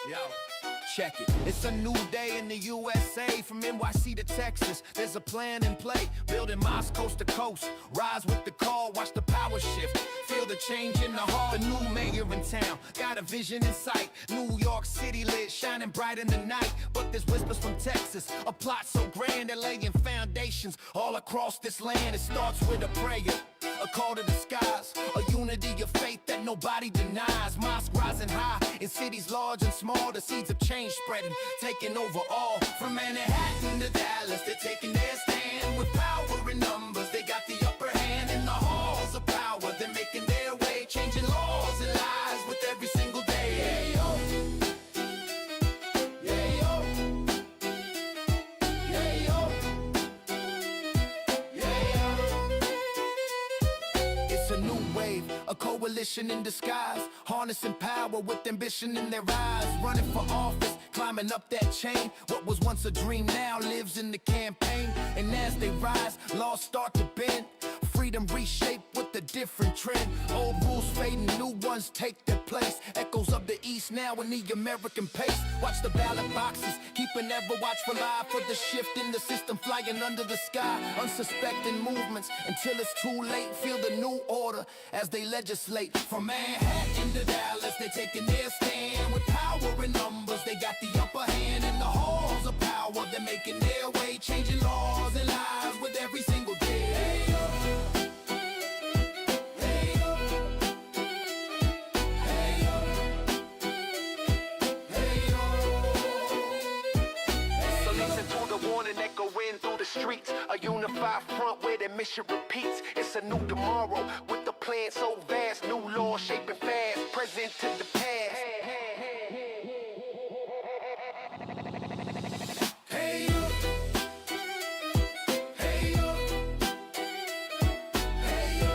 Yo, check it. It's a new day in the USA. From NYC to Texas, there's a plan in play. Building Mosque coast to coast. Rise with the call, watch the power shift. Feel the change in the heart. The new mayor in town, got a vision in sight. New York City lit, shining bright in the night. But there's whispers from Texas, a plot so grand. They're laying foundations all across this land. It starts with a prayer, a call to the skies, a unity of faith that nobody denies. Mosque rising high in cities large and small. The seeds of change spreading, taking over all. From Manhattan to Dallas, they're taking their stand. With power in numbers, they got the upper hand. In the halls of power, they're making their way, changing laws and lives with every single day. Yeah, yo. Yeah, yo. Yeah, yo. Yeah, yo. It's a new wave, a coalition in disguise, harnessing power with ambition in their eyes, running for office, climbing up that chain. What was once a dream now lives in the campaign. And as they rise, laws start to bend, freedom reshaped with a different trend. Old rules fading, new ones take their place. Echoes of the East now in the American pace. Watch the ballot boxes, keeping ever watchful eye for the shift in the system flying under the sky. Unsuspecting movements until it's too late. Feel the new order as they legislate. From Manhattan to Dallas, they're taking their stand. With power in numbers, they got the upper hand. In the halls of power, they're making their way, changing laws and lives with every single day. Hey, yo. Hey, yo. Hey, yo. Hey, yo. So listen to the warning echoing through the streets. A unified front where the mission repeats. It's a new tomorrow with the plan so vast. New law shaping fast, present to the past. Hey, yo. Hey, yo. Hey, yo.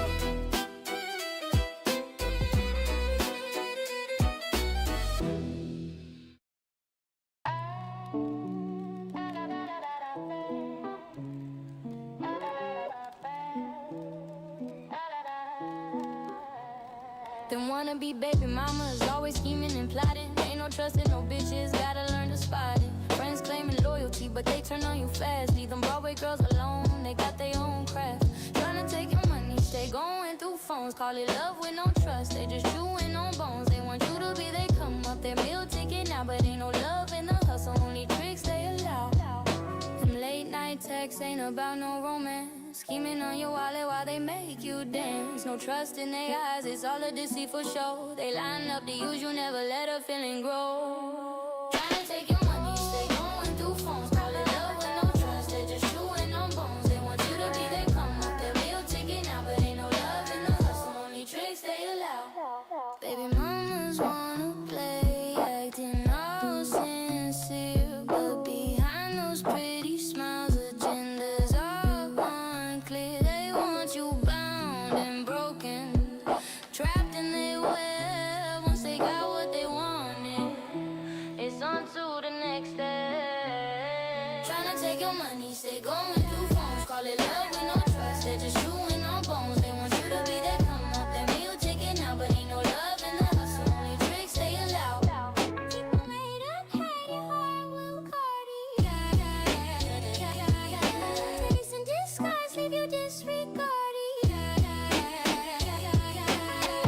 Them wannabe baby mamas always scheming and plotting. Ain't no trust in no bitches, gotta learn to spot it. Friends claiming loyalty, but they turn on you fast. Leave them Broadway girls alone, they got their own craft. Tryna take your money, stay going through phones. Call it love with no trust, they just chewing on bones. They want you to be they come up their meal ticket now, but ain't no love in the hustle, only tricks they allow. Them late night texts ain't about no romance. Scheming on your wallet while they make you dance. No trust in their eyes, it's all a deceitful show. They line up to use you, never let a feeling grow. Tryna take your money, stay going through phones. Call it love with no trust, they just chewing on bones. They want you to be their come up their meal ticket now, but ain't no love in the hustle, only tricks they allow. Baby mamas wanna play, acting all sincere, but behind those pretty smiles, agendas are unclear. They want you bound and broken, trapped in their web. Once they got what they wanted, it's on to the next step. Tryna take your money, stay going through phones. Call it love with no trust, they're just chewing on bones. They want you to be their come up their meal ticket now, but ain't no love in the hustle, only tricks they allow. People made up, hate it, hard, Will Cardi. Pretties in disguise, leave you disregarded.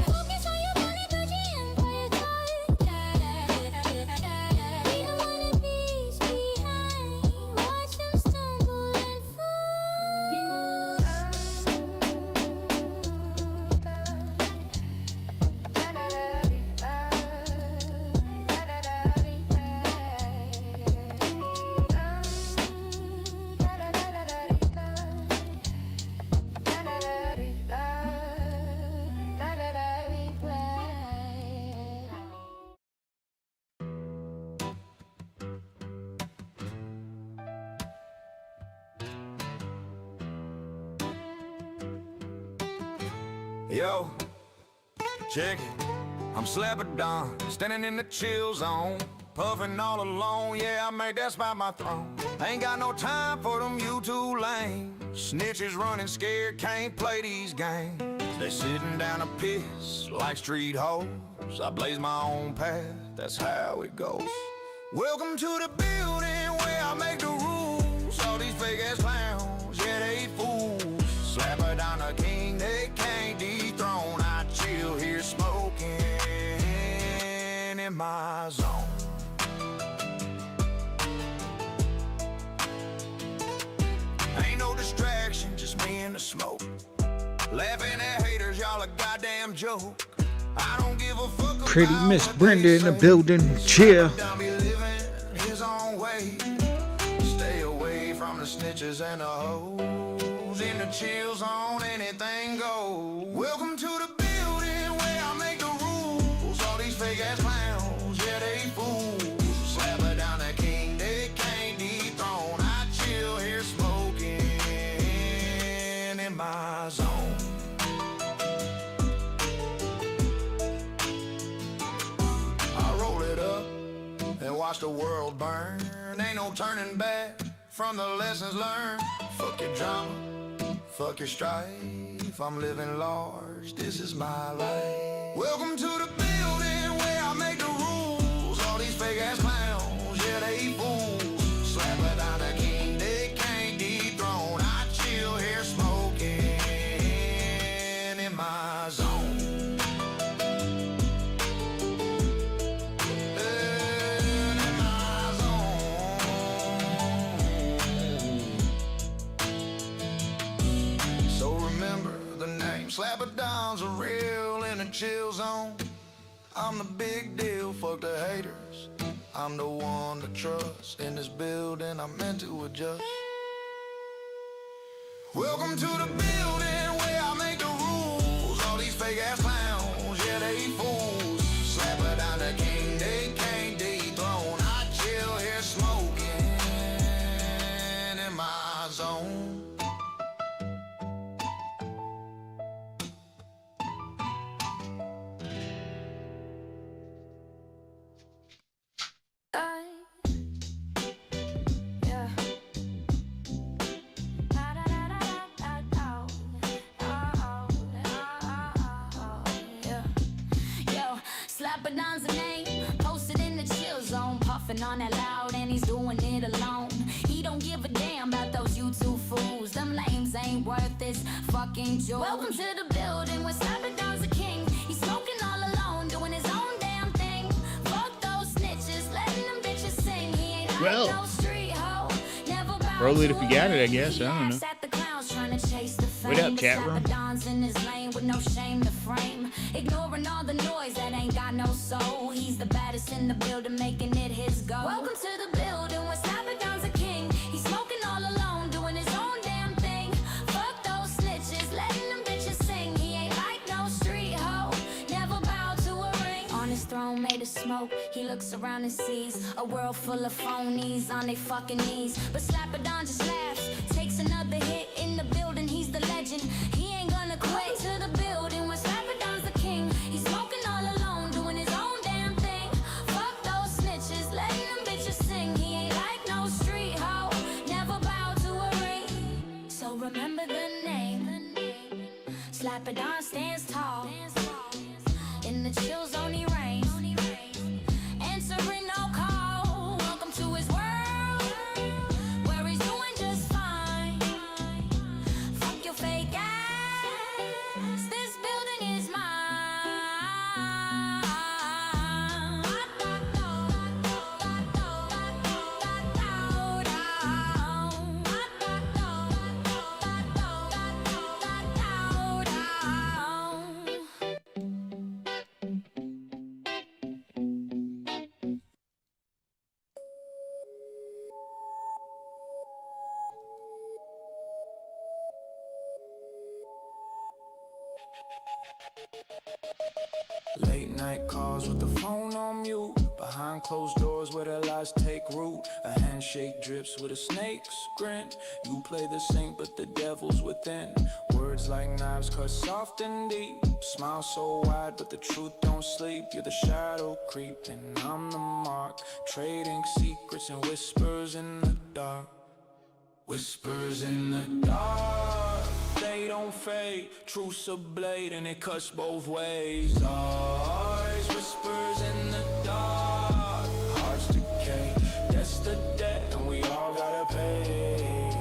Focus on your money, Gucci empire thought. We don't wanna be behind. Watch them stumble and fall. Yo, check it. I'm slapping down, standing in the chill zone, puffing all alone. Yeah, I made that spot my throne. Ain't got no time for them, you too lame. Snitches running scared, can't play these games. They sitting down a piss like street hoes. I blaze my own path, that's how it goes. Welcome to the building where I make the rules. All these fake ass clowns, yeah, they fools. Slap her down a king, they can't dethrone. I chill here smoking in my zone. Ain't no distraction, just me and the smoke. Laughing at haters, y'all a goddamn joke. I don't give a fuck about Pretty Miss what Brenda they in the say. building. Chill. Don't be living his own way. Stay away from the snitches and the hoes. In the chill zone, anything goes. Welcome to the building where I make the rules. All these fake ass clowns, yeah, they fools. Slap her down the king, they can't dethrone. I chill here smoking in my zone. I roll it up and watch the world burn. Ain't no turning back from the lessons learned. Fuck your drama, fuck your strife. I'm living large, this is my life. Welcome to the building where I make the rules. All these fake ass clowns, yeah, they fools. Slap her down the king, they can't dethrone. I chill here smoking in my zone. In my zone. So remember the name. Slap-a-downs are real in a chill zone. I'm the big deal, fuck the haters. I'm the one to trust. In this building, I'm meant to adjust. Welcome to the building where I make the rules. All these fake ass clowns, yeah, they fools. Slap her down the king, they can't dethrone. I chill here smoking in my zone. Yeah. Yeah. Yo, Slap-a-don's a name, posted in the chill zone, puffing on that loud, and he's doing it alone. He don't give a damn about those YouTube fools. Them lames ain't worth this fucking jewel. Welcome to the building where Slap-a-don's a king. He's smoking all alone, doing his own damn thing. Fuck those snitches, letting them bitches sing. He ain't Well, like no street hoe. Never bow roll it to if you a got it, I ring. guess. I don't know. He laughs at the clowns trying to chase the fame. What up, But chat room? Slap-a-don's in his lane with no shame to frame. Ignoring all the noise that ain't got no soul. He's the baddest in the building, making it his goal. Welcome to the building where Slap-a-don's a king. He's smoking all alone, doing his own damn thing. Fuck those snitches, letting them bitches sing. He ain't like no street hoe, never bow to a ring. On his throne made of smoke, he looks around and sees a world full of phonies on their fucking knees. But Slap-a-don just laughs, takes another hit in the building. He's the legend, he ain't gonna quit. To the building where Slap-a-don's the king. He's smoking all alone, doing his own damn thing. Fuck those snitches, letting them bitches sing. He ain't like no street hoe, never bow to a ring. So remember the name. Slap-a-don stands tall. In the chill zone he reigns, answering no call. Welcome to his world, where he's doing just fine. Fuck your fake ass, this building is mine. Late night calls with the phone on mute. Behind closed doors where their lies take root. A handshake drips with a snake's grin. You play the saint but the devil's within. Words like knives cut soft and deep. Smile so wide but the truth don't sleep. You're the shadow creeping, I'm the mark. Trading secrets and whispers in the dark. Whispers in the dark. They don't fade. Truth's a blade and it cuts both ways. Stars, whispers in the dark. Hearts decay, that's the debt and we all gotta pay.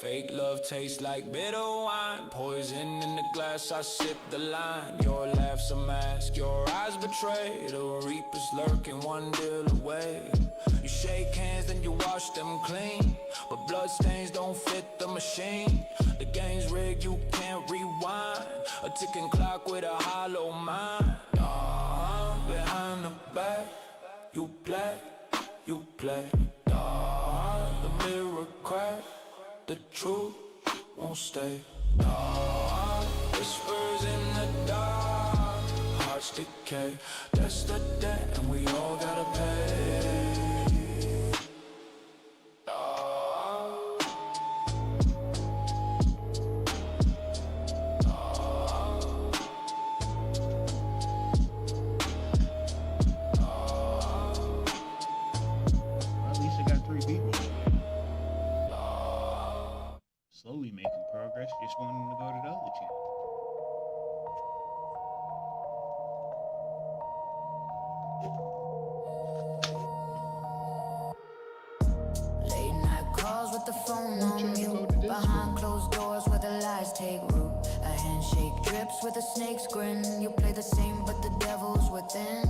Fake love tastes like bitter wine. Poison in the glass, I sip the line. Your laugh's a mask, your eyes betray. The reaper's lurking one deal away. You shake hands, then you wash them clean. But bloodstains don't fit the machine. The game's rigged, you can't rewind. A ticking clock with a hollow mind. Behind the back, you play. The mirror crack, the truth won't stay. Whispers in the dark, hearts decay. That's the debt and we all gotta pay. At least I got 3 people. Slowly making progress. Just wanted them to go to the other channel. Late night calls with the phone on mute. Behind closed doors where the lies take root. A handshake drips with a snake's grin. You play the same but the devil's within.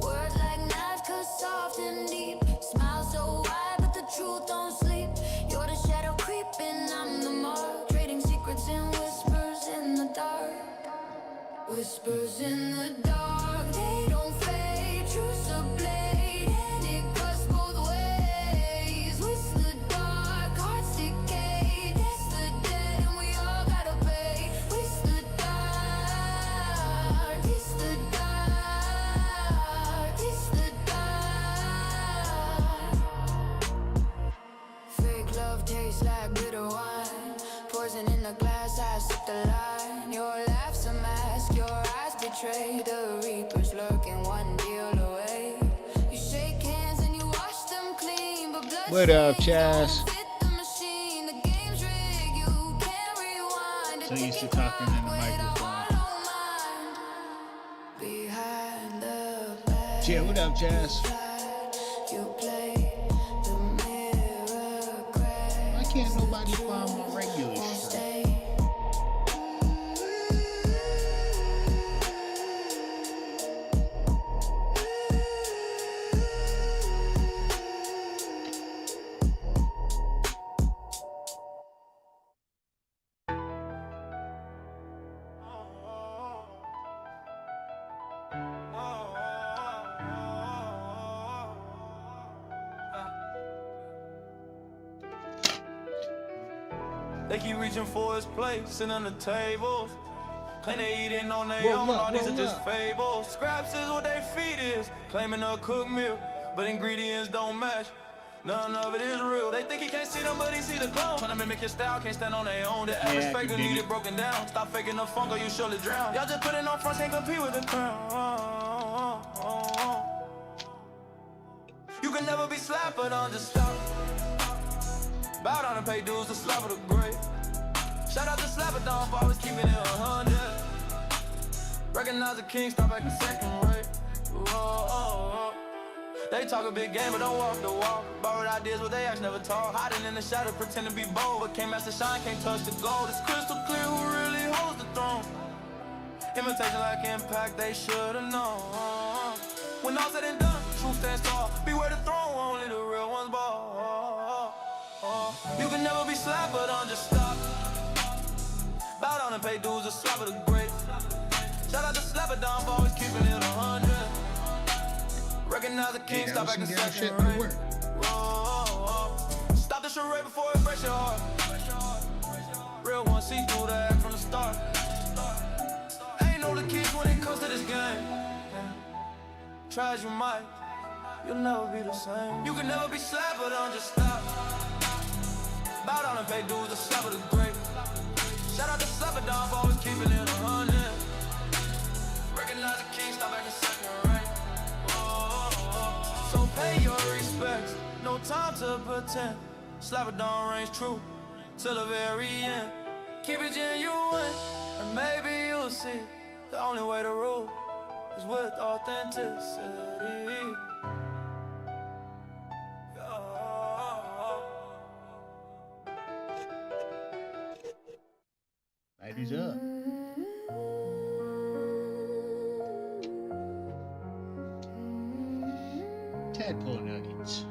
Words like knives cut soft and deep. Smile so wide but the truth don't sleep. You're the shadow creeping, I'm the mark. Trading secrets and whispers in the dark. Whispers in the dark, they don't fade. Truth's a blade and it cuts both ways. Whisper the dark, hearts decay. That's the debt and we all gotta pay. Whisper the dark, it's the dark, it's the dark. Fake love tastes like bitter wine. Poison in the glass, I sip the line. Your laugh's a mask, your eyes betray. The reaper's lurking one deal away. You shake hands and you wash them clean. But blood What up, Chaz? don't fit the machine. The game's rigged, you can't rewind. So used to talking in the microphone. Behind the back. Yeah, what up, Chaz? You play the mirror crack. Why can't nobody find my regular stream? They keep reaching for his plate, sitting on the tables. Claim they eating on their own, all these are just fables. Scraps is what they feed is, claiming a cooked meal, but ingredients don't match. None of it is real. They think he can't see them, but he see the clone. Tryna mimic your style, can't stand on their own. The average faker need it broken down. Stop faking the funk or you surely drown. Y'all just putting on fronts, can't compete with the crown. You can never be slapped, but I'm just stop. Bow down and pay dues to slap of the great. Shout out to Slapper for always keeping it 100. Recognize the king, stop acting second rate. Whoa. They talk a big game, but don't walk the walk. Borrowed ideas, but they actually never talk. Hiding in the shadow, pretend to be bold, but can't match the shine, can't touch the gold. It's crystal clear who really holds the throne. Imitation like impact, they should've known. When all said and done, truth stands tall. Beware the throne, only the real ones ball. You can never be slapped, but I'm just stop. Bow down and pay dues to slap of the great. Shout out to Slapper for always keeping it 100. Recognize the king, stop acting second rate. Stop the charade before it breaks your heart. Real one, see through the act from the start. Ain't no the keys when it comes to this game. Try as you might, you'll never be the same. You can never be slapped, but don't just stop. Bow down and pay dues to slap of the great. Shout out to Slapper for always keeping it 100. Recognize the king, stop acting second rate. So pay your respects, no time to pretend. Slapper reigns true. till the very end. Keep it genuine, and maybe you'll see the only way to rule is with authenticity. Ladies up. Tadpole nuggets.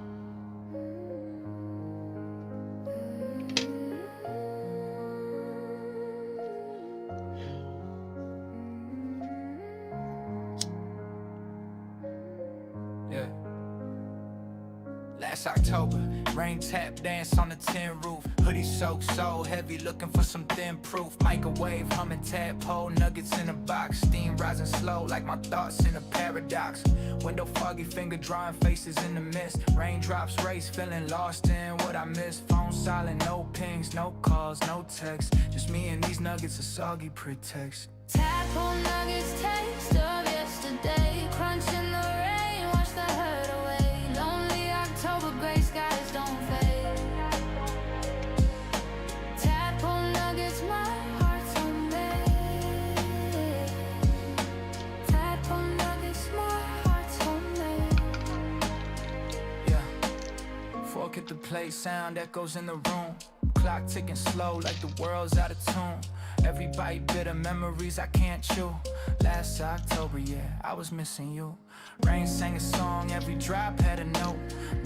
Yeah. Last October, rain tap dance on the tin roof. Hoodie soaked so heavy, looking for some thin proof. Microwave humming tadpole nuggets in a box. Steam rising slow like my thoughts in a paradox. Window foggy, finger drawing faces in the mist. Raindrops race, feeling lost in what I missed. Phone silent, no pings, no calls, no texts. Just me and these nuggets, a soggy pretext. Tadpole nuggets, taste of yesterday. Crunch in the rain, wash the hurt away. Lonely October, gray skies don't fade. Tadpole nuggets, my heart's homemade. Tadpole nuggets, my heart's homemade. Yeah. Fork at the plate, sound echoes in the room. Clock ticking slow like the world's out of tune. Every bite bitter memories I can't chew. Last October, yeah, I was missing you. Rain sang a song, every drop had a note.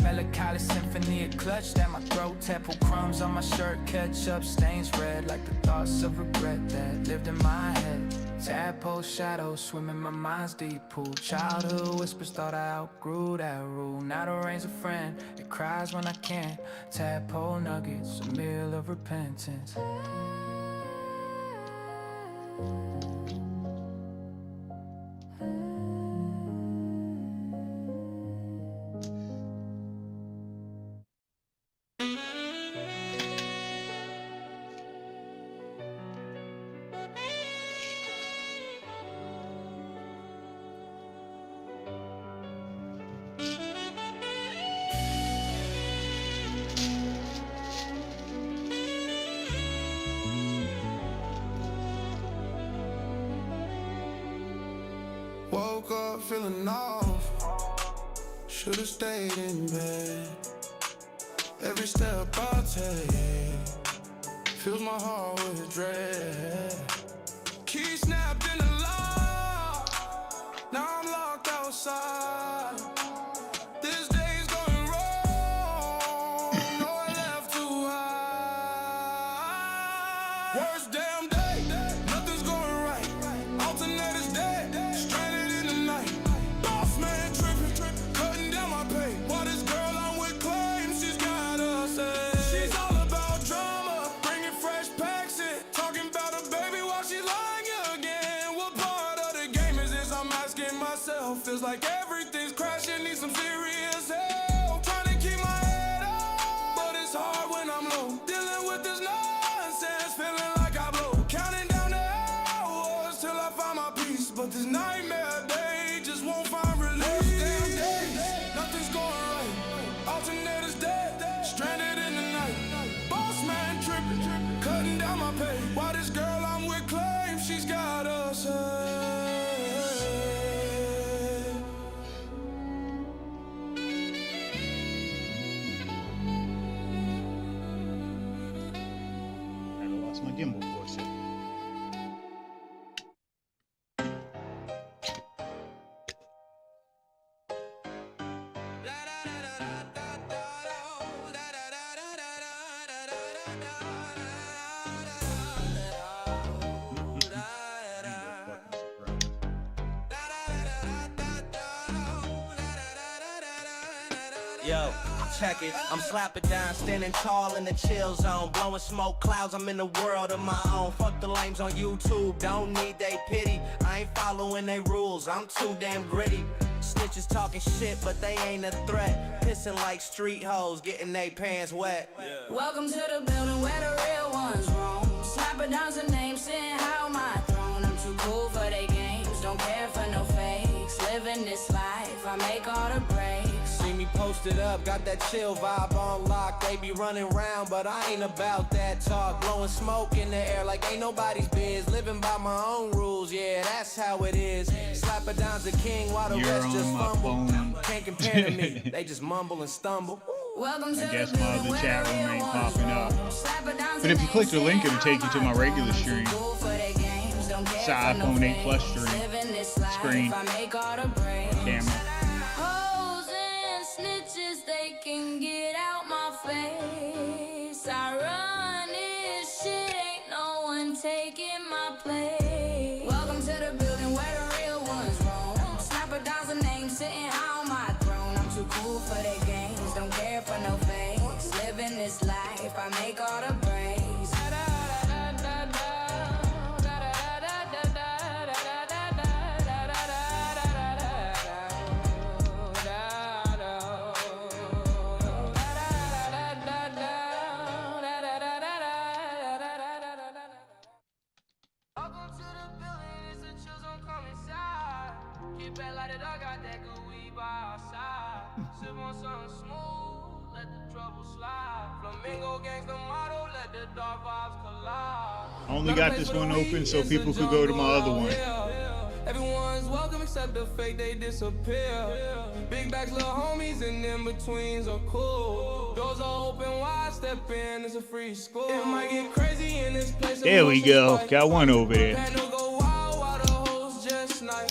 Melancholy symphony, it clutched at my throat. Tadpole crumbs on my shirt, ketchup stains red like the thoughts of regret that lived in my head. Tadpole shadows swim in my mind's deep pool. Childhood whispers thought I outgrew that rule. Now the rain's a friend, it cries when I can't. Tadpole nuggets, a meal of repentance. Woke up feeling off, should've stayed in bed. Every step I take fills my heart with dread. Key snapped in the lock, now I'm locked outside. This day's going wrong, no I left too high. Worst damn day, nothing's going right. Alternator's dead, stranded in the night. Boss man tripping, cutting down my pay. Why this girl I'm with claims she's got us. She's all about drama, bringing fresh packs in, talking about a baby while she's lying again. What part of the game is this? I'm asking myself. Feels like everything's crashing, need some serious help. Trying to keep my head up, but it's hard when I'm low. Dealing with this nonsense, feeling like I blow. Counting down the hours till I find my peace, but this nightmare day just won't find release. Damn day, nothing's going right. Alternator's dead, stranded in the night. Boss man tripping, cutting down my pay. Why this girl I'm with claims she's got us. I lost my gimbal for a second. Yo, check it. I'm slapping down, standing tall in the chill zone, blowing smoke clouds. I'm in a world of my own. Fuck the lames on YouTube, don't need they pity. I ain't following they rules, I'm too damn gritty. Snitches talking shit, but they ain't a threat. Pissing like street hoes, getting they pants wet. Welcome to the building where the real ones roam. Slapping down some names, sitting high on my throne. I'm too cool for they games, don't care for no fakes. Living this life, I make all the breaks. See me posted up, got that chill vibe on lock. They be running round, but I ain't about that talk. Blowing smoke in the air like ain't nobody's biz. Living by my own rules, yeah, that's how it is. Slap it down's a king while the You're rest on just my fumble. phone. Can't compare to me, they just mumble and stumble. Welcome to I guess the my building other where chat the room real ain't ones popping roll. up. Slap it down But if you to click the next link, day, it'll take you to my regular stream. Cool for their games, don't care It's an for no iPhone 8 fame. Plus stream. Living this life, Screen. I make all the brains. Camera. Hoes and snitches, they can get out my face. I run this shit, ain't no one taking my place. Welcome to the building where the real ones roam. Snapper downs a name sitting high on my throne. I'm too cool for their games, don't care for no face. Living this life, I make all the brains. Welcome to the building, it's the children come inside. Keep it like it, I got that good weed by our side. Sip on something smooth, let the trouble slide. Flamingo gangsta motto, let the dark vibes collide. I only got this one open so people could go to my other one. Everyone's welcome except the fake, they disappear. Big bags, little homies, and in-betweens are cool. Doors are open wide, step in, it's a free school. It might get crazy in this place. There we go. Got one over there. Panda go wild while the hoes just snipe.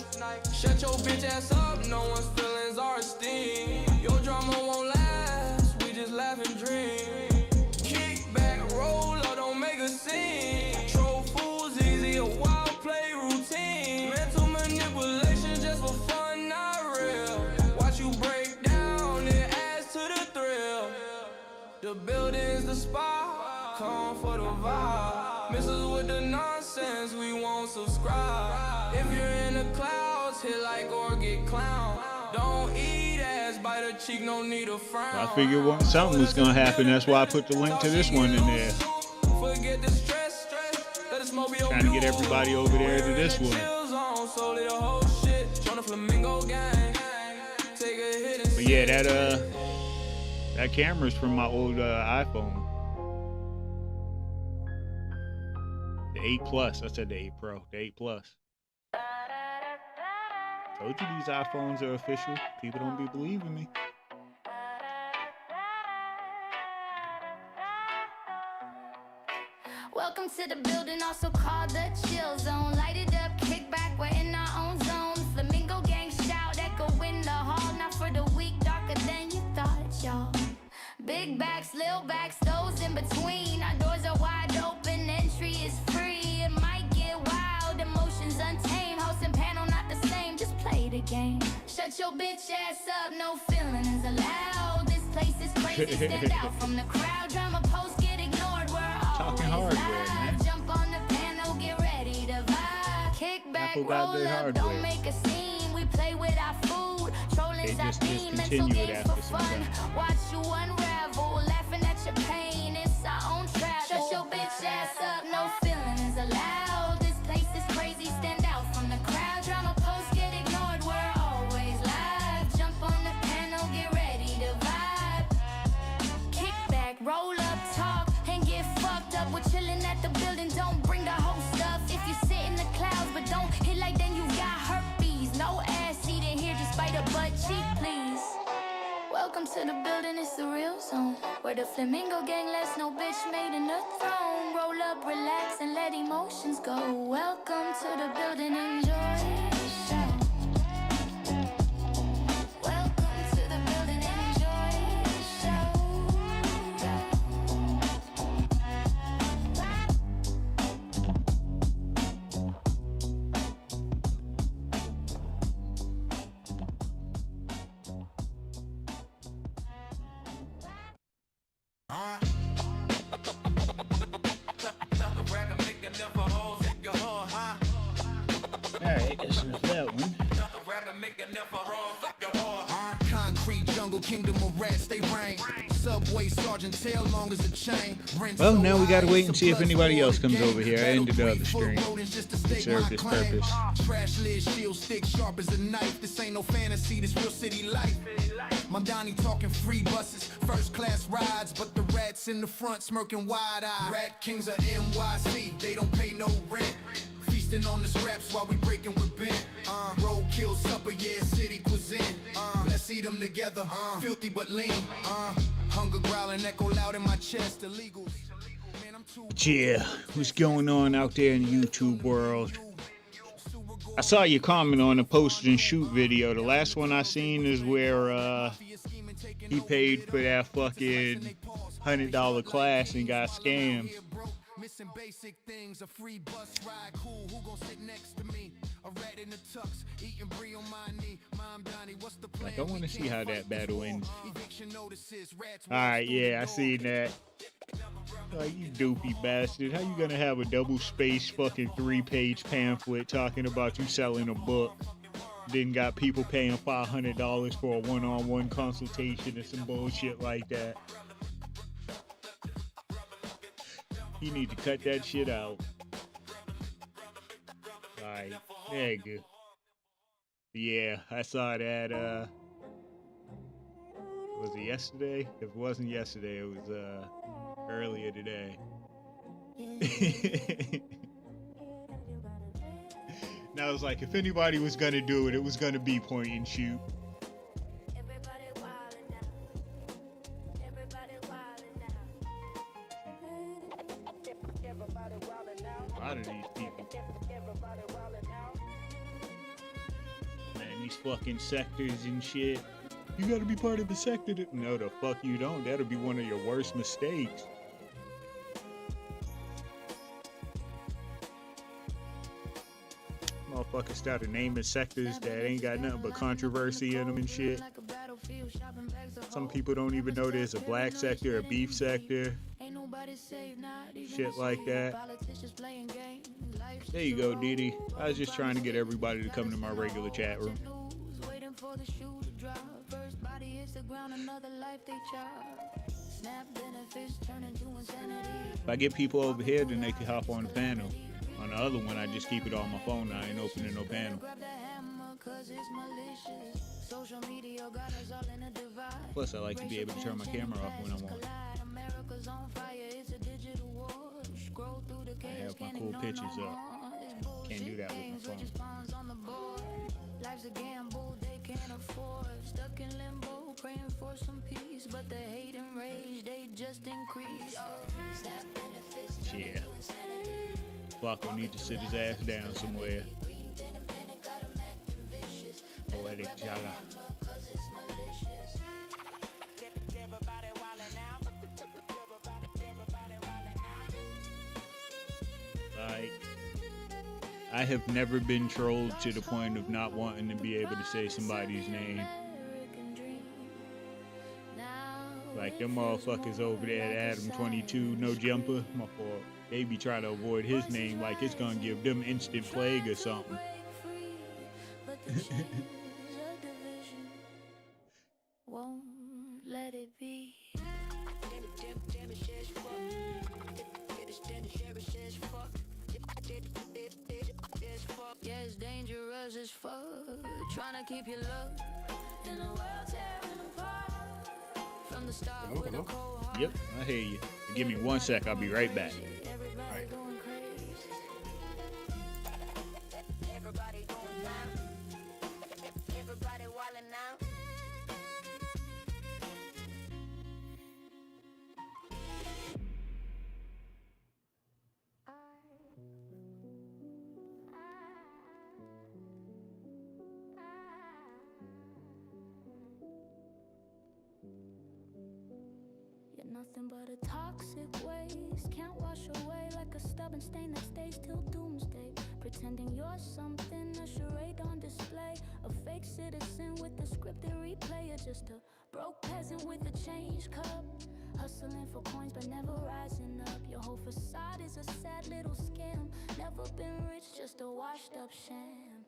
Shut your bitch ass up, no one's feelings are esteemed. Your drama won't last, we just laugh and dream. Kick back, roll up, don't make a scene. Troll fools easy, a wild play routine. Mental manipulation just for fun, not real. Watch you break down, it adds to the thrill. The building's the spot, come for the vibe. Misses with the nonsense, we won't subscribe. If you're in the clouds, hit like or get clown. Don't eat ass, bite a cheek, no need a frown. I figured something was gonna happen. That's why I put the link to this one in there. Forget the stress, let it smoke your Trying to get everybody over there to this one. Slowly the whole shit, join the Flamingo gang. Take a hit and But yeah, that camera's from my old iPhone. The 8 Plus. I said the 8 Pro. The 8 Plus. Told you these iPhones are official. People don't be believing me. Welcome to the building, also called the chill zone. Light it up, kick back, we're in our own zone. Flamingo gang shout, echo in the hall. Not for the weak, darker than you thought, y'all. Big backs, little backs, those in between. Our doors are wide open, entry is free. It might get wild, emotions untamed. Host and panel not the same, just play the game. Shut your bitch ass up, no feelings allowed. This place is crazy, stand out from the crowd. Drama posts get ignored, we're Talking always hardware, man. live. Jump on the panel, get ready to vibe. Kick back, Apple got roll their up, hardware. don't make a scene. We play with our food, trolling They just beam, mental discontinue it games for after some fun. time. Watch you unravel, laughing at your pain. It's our own trap. Shut your bitch ass up, no feelings allowed. This place is crazy, stand out from the crowd. Drama posts get ignored, we're always live. Jump on the panel, get ready to vibe. Kick back, roll up, talk, and get fucked up. We're chilling at the building, don't bring the whole stuff. If you sit in the clouds, but don't hit like then you got herpes. No ass seat in here, just bite a butt cheek, please. Welcome to the building, it's the real zone. Where the Flamingo gang lets no bitch made in the throne. Roll up, relax, and let emotions go. Welcome to the building, enjoy the show. Welcome to the building, enjoy the show. Alright, this is that one. Concrete jungle kingdom of rats, they reign. subway, Sergeant Tail long as a chain. Rent Well, so now we gotta high, wait it's and a see if plus anybody else reward comes game. over here. I Battle ended the queen other full of stream. rodents just to It stake served my its claim. purpose. Trash lid, shield stick, sharp as a knife. This ain't no fantasy, this real city life. My Donnie talking free buses, first class rides, but the rats in the front smirking wide eyed. Rat kings of NYC, they don't pay no rent. Feasting on the scraps while we breaking with bent. Roadkill supper, yeah, city cuisine. Let's eat them together, filthy but lean. Hunger growling, echo loud in my chest. Illegals. Man, I'm too Yeah, what's going on out there in the YouTube world? I saw your comment on the post and shoot video. The last one I seen is where he paid for that fucking $100 class and got scammed. missing basic things, a free bus ride, cool, who gon' sit next to me? A rat in the tux, eating brie on my knee. Mom, Donnie, what's the plan? Like, I want to see how that battle ends. Eviction notices, rats. Alright, yeah, I seen that. Like, you doopy bastard. How you gonna have a double-spaced fucking 3-page pamphlet talking about you selling a book? Then got people paying $500 for a one-on-one consultation or some bullshit like that. You need to cut that shit out. Alright, there you go. Yeah, I saw that, was it yesterday? If it wasn't yesterday, it was, earlier today. Now, I was like, if anybody was gonna do it, it was gonna be point and shoot. A lot of these people. Man, these fucking sectors and shit. You gotta be part of the sector. No, the fuck you don't. That'll be one of your worst mistakes. Motherfuckers started naming sectors that ain't got nothing but controversy in them and shit. Some people don't even know there's a black sector, a beef sector. Shit like that. There you go, Diddy. I was just trying to get everybody to come to my regular chat room. If I get people over here, then they can hop on the panel. On the other one, I just keep it on my phone. I ain't opening no panel. Plus, I like to be able to turn my camera off when I want. I have my cool pictures up. Can't do that with my phone. Life's a gamble they can't afford. Stuck in limbo, praying for some peace, but the hate and rage they just increase. Yeah. Flacco need to sit his ass down somewhere. Poetic Jala. Like, I have never been trolled to the point of not wanting to be able to say somebody's name. Like, them motherfuckers over there at Adam22, no jumper, my fault. They be trying to avoid his name like it's gonna give them instant plague or something. Won't let it be. Yeah, it's dangerous as fuck. Trying to keep your love in the world tearing apart. From the start with a cold heart. Yep, I hear you. Give me 1 sec, I'll be right back. Everybody going crazy. Everybody going down. Everybody wildin' out. Nothing but a toxic waste. Can't wash away like a stubborn stain that stays till doomsday. Pretending you're something, a charade on display. A fake citizen with a scripted replay. You're just a broke peasant with a change cup. Hustling for coins but never rising up. Your whole facade is a sad little scam. Never been rich, just a washed up sham.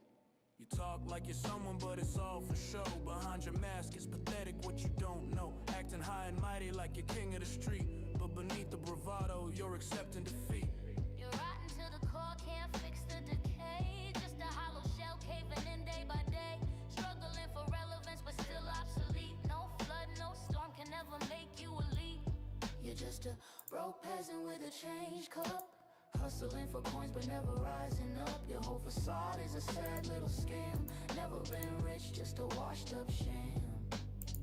You talk like you're someone, but it's all for show. Behind your mask, it's pathetic what you don't know. Acting high and mighty like you're king of the street, but beneath the bravado, you're accepting defeat. You're rotten to the core, can't fix the decay. Just a hollow shell caving in day by day. Struggling for relevance, but still obsolete. No flood, no storm can ever make you elite. You're just a broke peasant with a change cup. Hustling for coins but never rising up. Your whole facade is a sad little scam. Never been rich, just a washed up sham.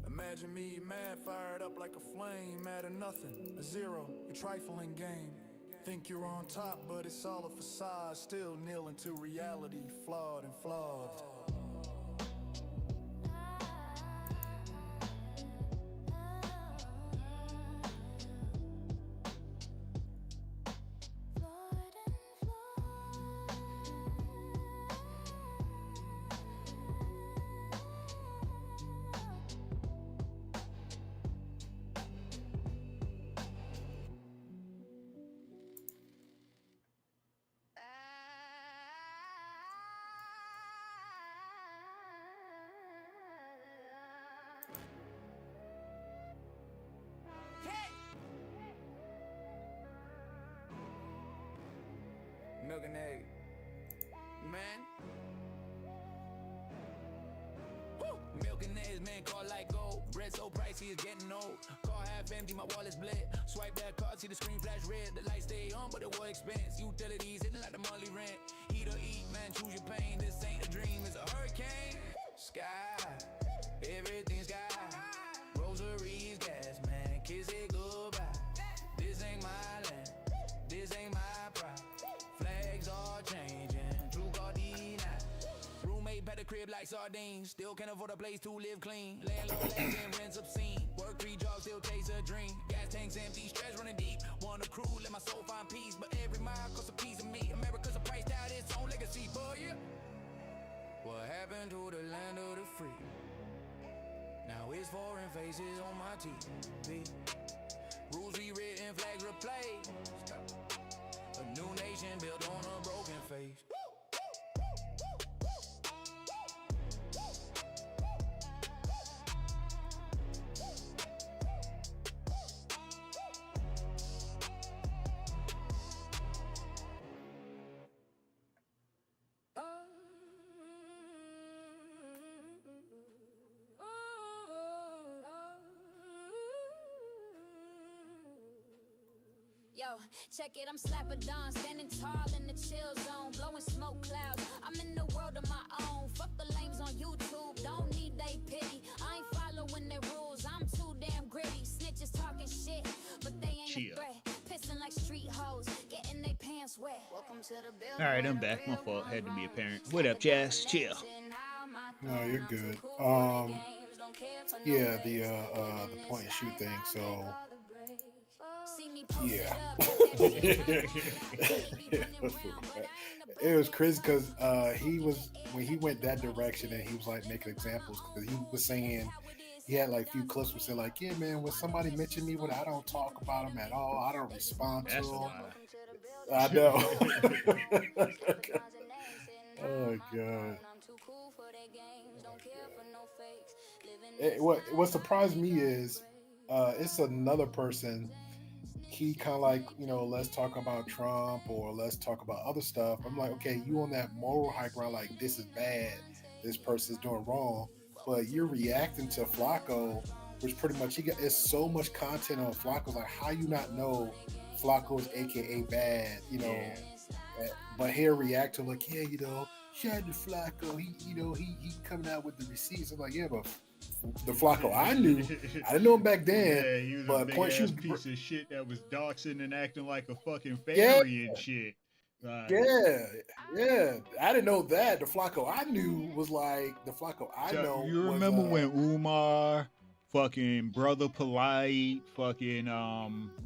Imagine me mad, fired up like a flame. Mad at nothing, a zero, a trifling game. Think you're on top, but it's all a facade. Still kneeling to reality, flawed and flawed. Milk and egg. Man. Woo! Milk and eggs, man, call like gold. Bread so pricey, it's getting old. Car half empty, my wallet's bled. Swipe that card, see the screen flash red. The lights stay on, but it was expense. Utilities hitting like the monthly rent. Eat or eat, man, choose your pain. This ain't a dream, it's a hurricane. Sky, everything's sky. Rosaries, gas, man, kiss it goodbye. This ain't my land, this ain't my pride. Flags are changing, true God denied. Roommate pet the crib like sardines. Still can't afford a place to live clean. Landlord legs and rents obscene. Work 3 jobs, still chase a dream. Gas tanks empty, stress running deep. Wanna crew, let my soul find peace. But every mile costs a piece of me. America's a priced out its own legacy, boy, yeah. What happened to the land of the free? Now it's foreign faces on my TV. Rules rewritten, flags replaced. A new nation built on a broken face. Yo, check it, I'm Slapper Don, standing tall in the chill zone, blowing smoke clouds. I'm in the world of my own. Fuck the lames on YouTube, don't need they pity. I ain't following their rules, I'm too damn gritty. Snitches talking shit, but they ain't a threat. Pissing like street hoes, getting they pants wet. Welcome to the building. All right, I'm back. My fault. Had to be apparent. What up, Jazz? Chill. No, you're good. Yeah, the point and shoot thing. So, yeah, it was crazy because he was when he went that direction and he was like making examples because he was saying he had like a few clips where saying like, yeah, man, when somebody mention me, when I don't talk about them at all, I don't respond to them. I know. Oh god. What surprised me is it's another person. He kind of like, you know, let's talk about Trump or let's talk about other stuff. I'm like, okay, you on that moral high ground, like this is bad, this person's doing wrong, but you're reacting to Flacco, which pretty much it's so much content on Flacco. Like, how you not know Flacco's AKA bad, you know? Yeah. But here react to like, yeah, you know, shout out to Flacco. He coming out with the receipts. I'm like, yeah, but the Flacco I knew, I didn't know him back then. Yeah, he was but a big point ass shoot, piece of shit that was doxing and acting like a fucking fairy and shit. Yeah. I didn't know that. The Flacco I knew was like the Flacco I know. You remember when Umar, fucking Brother Polite, fucking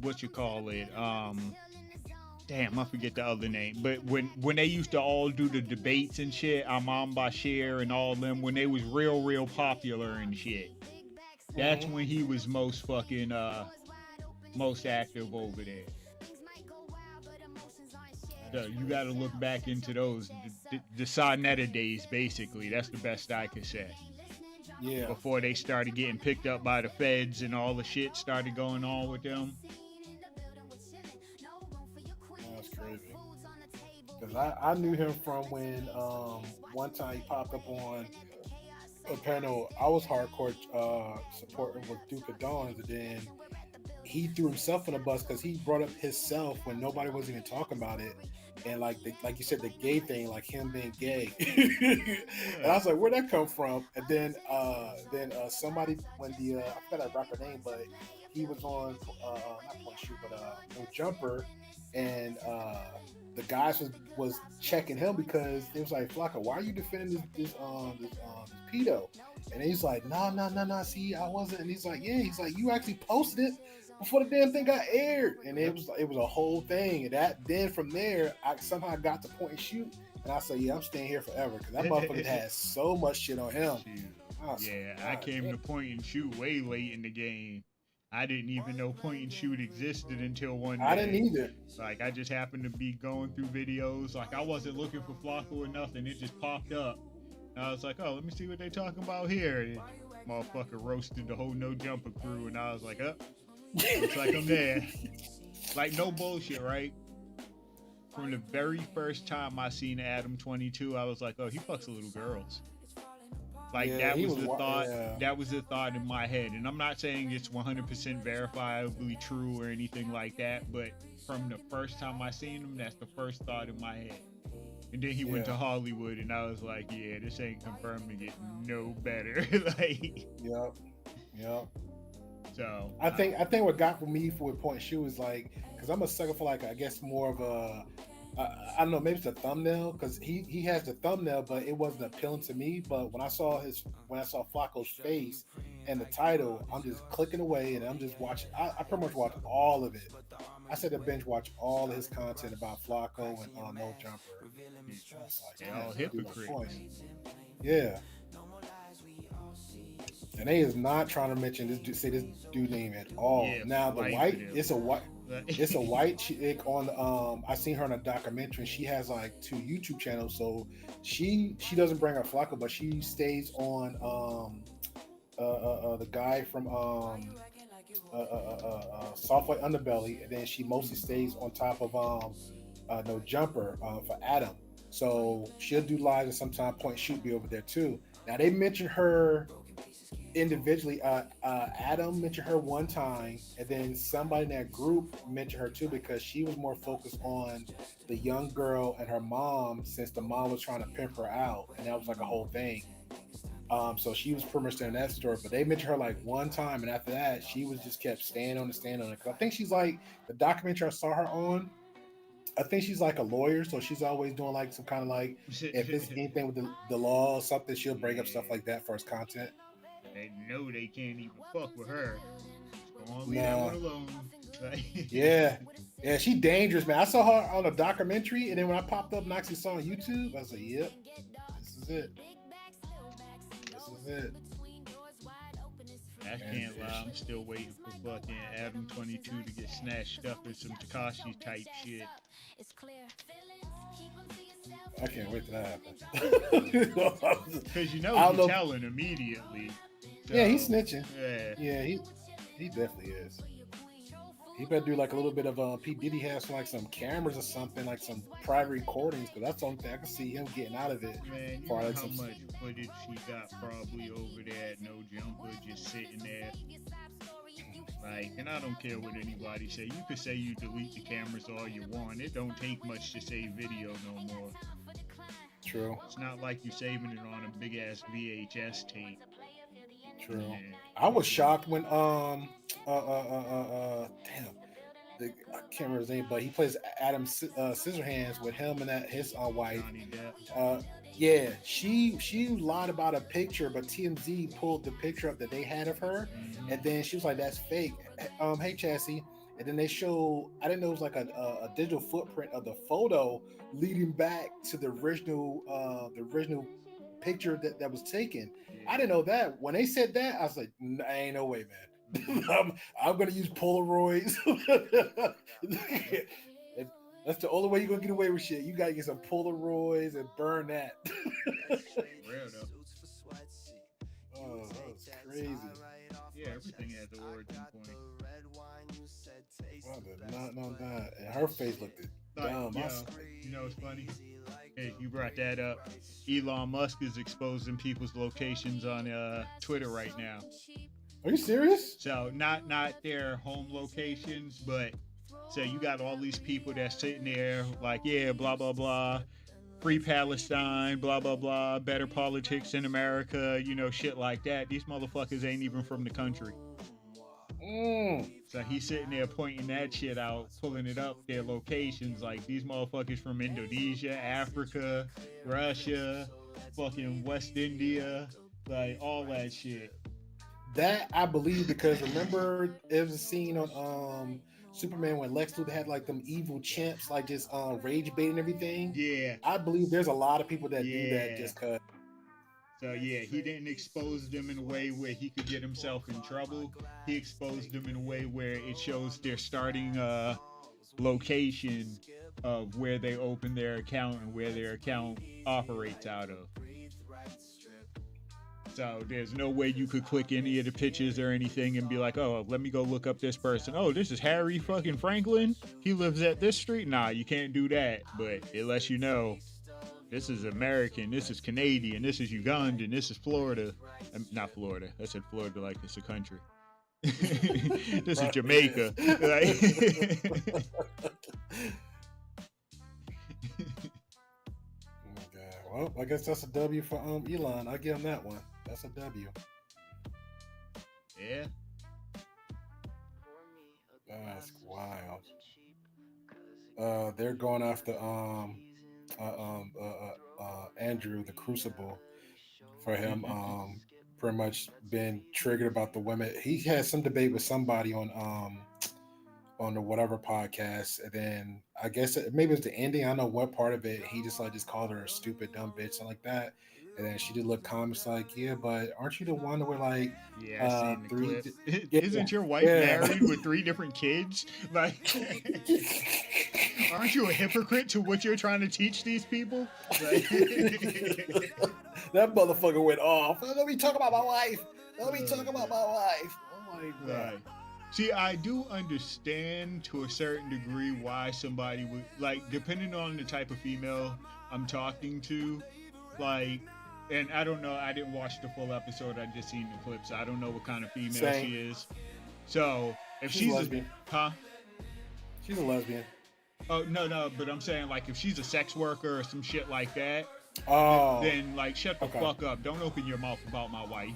what you call it, damn, I forget the other name. But when they used to all do the debates and shit, Imam Bashir and all them, when they was real popular and shit, that's when he was most fucking most active over there. So you got to look back into those, the Sarnetta days, basically. That's the best I could say. Yeah. Before they started getting picked up by the feds and all the shit started going on with them. That's crazy. Because I knew him from when one time he popped up on a panel. I was hardcore supporting with Duke of Dawns, and then he threw himself on the bus because he brought up himself when nobody was even talking about it. And like you said, the gay thing, like him being gay. And I was like, where'd that come from? And then somebody, when I forgot that rapper name, but he was on not Point Shoot, but No Jumper, and the guys was checking him because it was like, Flocka, why are you defending this pedo? And he's like, no, see, I wasn't. And he's like, yeah, he's like, you actually posted it before the damn thing got aired. And it was a whole thing. And then from there, I somehow got to Point and Shoot, and I said, yeah, I'm staying here forever because that motherfucker has so much shit on him. I came to Point and Shoot way late in the game. I didn't even know Point and Shoot existed until one day. I didn't either. Like, I just happened to be going through videos. Like, I wasn't looking for Flocka or nothing. It just popped up. And I was like, oh, let me see what they talking about here. And motherfucker roasted the whole No Jumper crew. And I was like, looks like I'm there. Like, no bullshit, right? From the very first time I seen Adam 22, I was like, oh, he fucks little girls. Like, yeah, that was the thought. Yeah. That was the thought in my head. And I'm not saying it's 100% verifiably true or anything like that, but from the first time I seen him, that's the first thought in my head. And then he went to Hollywood, and I was like, yeah, this ain't confirming it no better. Like, yep. So I think what got for me with Point Shoot is like, because I'm a sucker for, like, I guess more of a I don't know, maybe it's the thumbnail, because he has the thumbnail, but it wasn't appealing to me. But when I saw Flocko's face and the title, I'm just clicking away and I'm just watching. I pretty much watched all of it. I said to binge watch all of his content about Flocko and No Jumper. They're all hypocrites. Yeah. And they is not trying to mention this dude name at all. Yeah, now the white, it's a white chick on. I seen her in a documentary. She has like 2 YouTube channels, so she doesn't bring her Flocka, but she stays on the guy from Soft White Underbelly, and then she mostly stays on top of No Jumper for Adam. So she'll do lives, and sometimes Point Shoot be over there too. Now they mentioned her individually. Adam mentioned her one time, and then somebody in that group mentioned her too, because she was more focused on the young girl and her mom, since the mom was trying to pimp her out, and that was like a whole thing. So she was pretty much in that story, but they mentioned her like one time, and after that she was just kept staying on it. Cause I think she's like, the documentary I saw her on, I think she's like a lawyer, so she's always doing like some kind of like, if it's anything with the law or something, she'll bring up stuff like that for his content. They know they can't even fuck with her. Just go on, leave that one alone. Yeah, she dangerous, man. I saw her on a documentary, and then when I popped up and actually saw on YouTube, I was like, yep, this is it. I can't lie, I'm still waiting for fucking Adam 22 to get snatched up in some Tekashi type shit. I can't wait till that happens. Because you know he's telling immediately. So, yeah, he's snitching. Yeah, he definitely is. He better do like a little bit of P. Diddy has like some cameras or something, like some private recordings, because that's the only thing I can see him getting out of it. Man, you know how much footage he got probably over there at No Jumper, just sitting there. Like, and I don't care what anybody say. You could say you delete the cameras all you want. It don't take much to save video no more. True. It's not like you're saving it on a big ass VHS tape. True. Yeah. I was shocked when damn, I can't remember his name, but he plays Adam Scissorhands with him and his wife. Yeah, she lied about a picture, but TMZ pulled the picture up that they had of her, and then she was like, "That's fake." Hey, Chassis. And then they show, I didn't know it was like a digital footprint of the photo leading back to the original picture that was taken. I didn't know that. When they said that, I was like, ain't no way, man. I'm gonna use Polaroids. That's the only way you're gonna get away with shit. You gotta get some Polaroids and burn that. Real though. Oh, that was crazy. Yeah, everything has an origin point. I did not know that. And her face looked dumb. Like, you know, it's funny. Hey, you brought that up. Elon Musk is exposing people's locations on Twitter right now. Are you serious? So not their home locations, but so you got all these people that's sitting there like, yeah, blah blah blah, free Palestine, blah blah blah, better politics in America, you know, shit like that. These motherfuckers ain't even from the country. So he's sitting there pointing that shit out, pulling it up, their locations, like these motherfuckers from Indonesia, Africa, Russia, fucking West India, like all that shit. That I believe, because remember there was a scene on Superman when Lex Luthor had like them evil chimps, like just rage bait and everything. Yeah. I believe there's a lot of people that do that just cause. So yeah, he didn't expose them in a way where he could get himself in trouble. He exposed them in a way where it shows their starting location of where they open their account and where their account operates out of. So there's no way you could click any of the pictures or anything and be like, oh, let me go look up this person. Oh, this is Harry fucking Franklin. He lives at this street. Nah, you can't do that. But it lets you know this is American, this is Canadian, this is Ugandan, this is Florida. Not Florida. I said Florida like it's a country. This is Jamaica. Well, I guess that's a W for Elon. I'll give him that one. That's a W. Yeah. That's wild. They're going after Andrew the Crucible for him pretty much been triggered about the women. He had some debate with somebody on the whatever podcast, and then I guess maybe it's the ending. I don't know what part of it. He just called her a stupid dumb bitch, something like that. And then she did look comments like, yeah, but aren't you the one that were like, I seen the clip. Isn't your wife married with 3 different kids? Like, aren't you a hypocrite to what you're trying to teach these people? Like, that motherfucker went off. Let me talk about my wife. Let me talk about my wife. Oh my god. Right. See, I do understand to a certain degree why somebody would, like, depending on the type of female I'm talking to, like, and I don't know, I didn't watch the full episode, I just seen the clips. So I don't know what kind of female she is. So, if she's a lesbian. She's a lesbian. Oh, no, but I'm saying, like, if she's a sex worker or some shit like that, then, like, shut the fuck up. Don't open your mouth about my wife.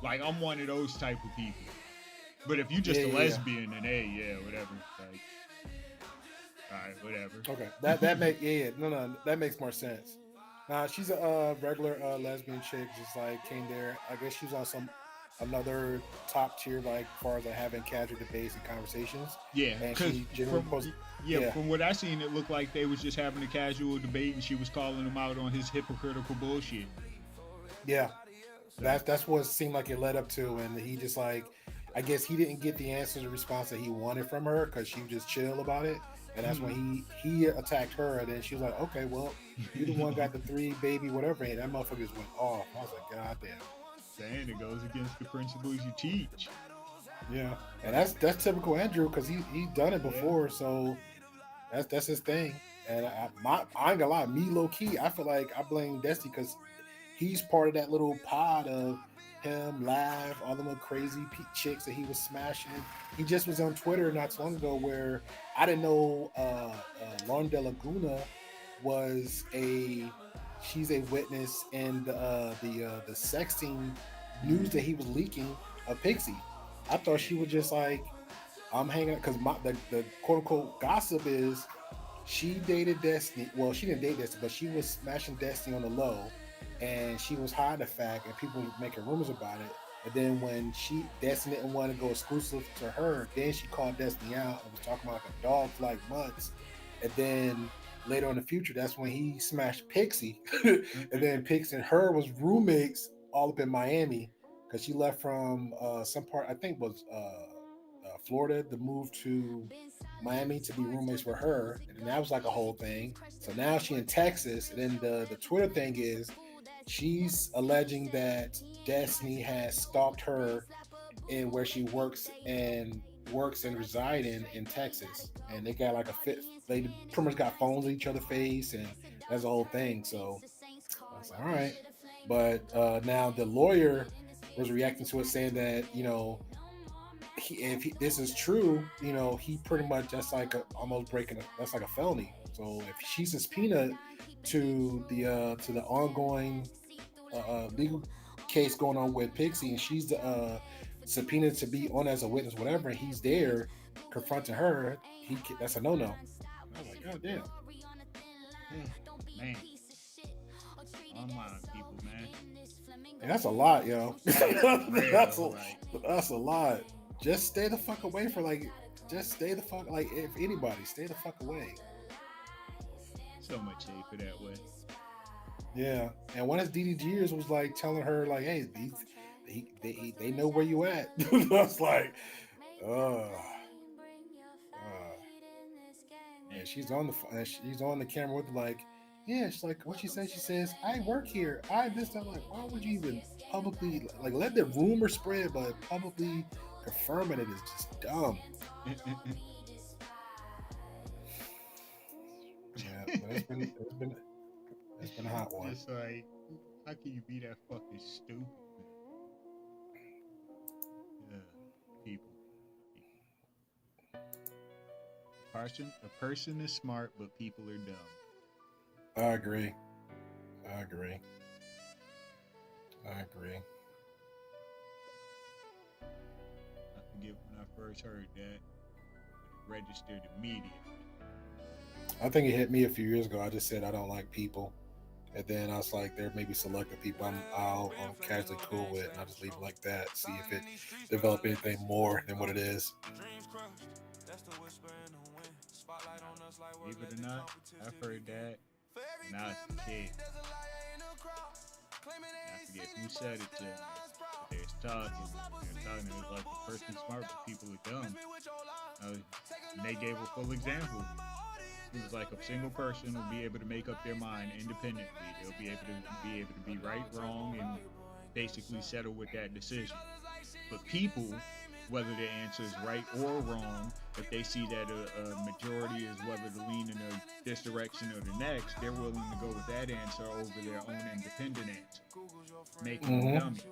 Like, I'm one of those type of people. But if you just a lesbian, then hey, whatever. Like, all right, whatever. Okay, that makes that makes more sense. Nah, she's a regular lesbian chick, just like came there. I guess she was on another top tier, like far as having casual debates and conversations. Yeah, because from what I seen, it looked like they was just having a casual debate, and she was calling him out on his hypocritical bullshit. Yeah, that's what it seemed like it led up to, and he just like. I guess he didn't get the answer, the response that he wanted from her because she was just chill about it. And that's when he attacked her. And then she was like, okay, well, you the one got the 3 baby, whatever. And that motherfucker just went off. I was like, God damn. Saying it goes against the principles you teach. Yeah. And that's typical Andrew because he done it before. Yeah. So that's his thing. And I ain't gonna lie, me low key, I feel like I blame Destiny because he's part of that little pod of him, Live, all the little crazy chicks that he was smashing. He just was on Twitter not too long ago where I didn't know Lauren De Laguna she's a witness in the sexting news that he was leaking of Pixie. I thought she was just like, I'm hanging out because the quote unquote gossip is she dated Destiny. Well, she didn't date Destiny, but she was smashing Destiny on the low. And she was hiding the fact, and people were making rumors about it. And then when Destiny didn't want to go exclusive to her, then she called Destiny out and was talking about like a dog for like months. And then later on in the future, that's when he smashed Pixie. And then Pixie and her was roommates all up in Miami because she left from some part, I think was Florida to move to Miami to be roommates with her, and then that was like a whole thing. So now she in Texas, and then the Twitter thing is she's alleging that Destiny has stalked her in where she works and reside in Texas, and they got like a fit. They pretty much got phones in each other's face, and that's the whole thing. So I was like, all right, but now the lawyer was reacting to it, saying that if this is true, he pretty much that's like almost that's like a felony. So if she's a subpoena to the ongoing legal case going on with Pixie, and she's the subpoenaed to be on as a witness, whatever, and he's there confronting her, that's a no-no. I was like, God damn. Man. Online people, man. And that's a lot, yo. That's a lot. Just stay the fuck away if anybody, stay the fuck away. So much safer that way. Yeah. And one of DDGers was like telling her, like, hey, they know where you at. I was like, and she's on the camera with like, yeah, she's like, what she says, I work here. I'm like, why would you even publicly let the rumor spread, but publicly confirming it is just dumb. Yeah, but it's been a hot one. It's like, how can you be that fucking stupid? Yeah, people. A person is smart, but people are dumb. I agree. I forget when I first heard that, it registered immediately. I think it hit me a few years ago. I just said I don't like people, and then I was like, there may be selective people I'm casually cool with, and I just leave it like that. See if it develop anything more than what it is. Believe it or not, I've heard that when I was a kid. I forget who said it to me. But they're talking, it was like the person's smart, but people are dumb. And they gave a full example. It was like a single person will be able to make up their mind independently. They'll be able to be right, wrong, and basically settle with that decision. But people, whether their answer is right or wrong, if they see that a majority is whether to lean in this direction or the next, they're willing to go with that answer over their own independent answer, making them dummies.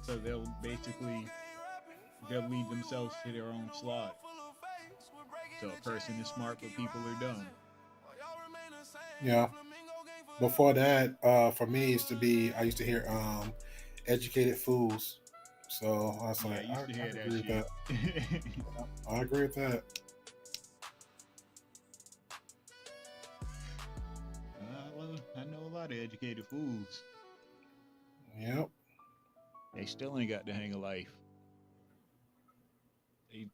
So they'll lead themselves to their own slaughter. So a person is smart, but people are dumb. Yeah. Before that, for me, I used to hear educated fools. So I was like, I agree with that. I agree with that. I know a lot of educated fools. Yep. They still ain't got the hang of life.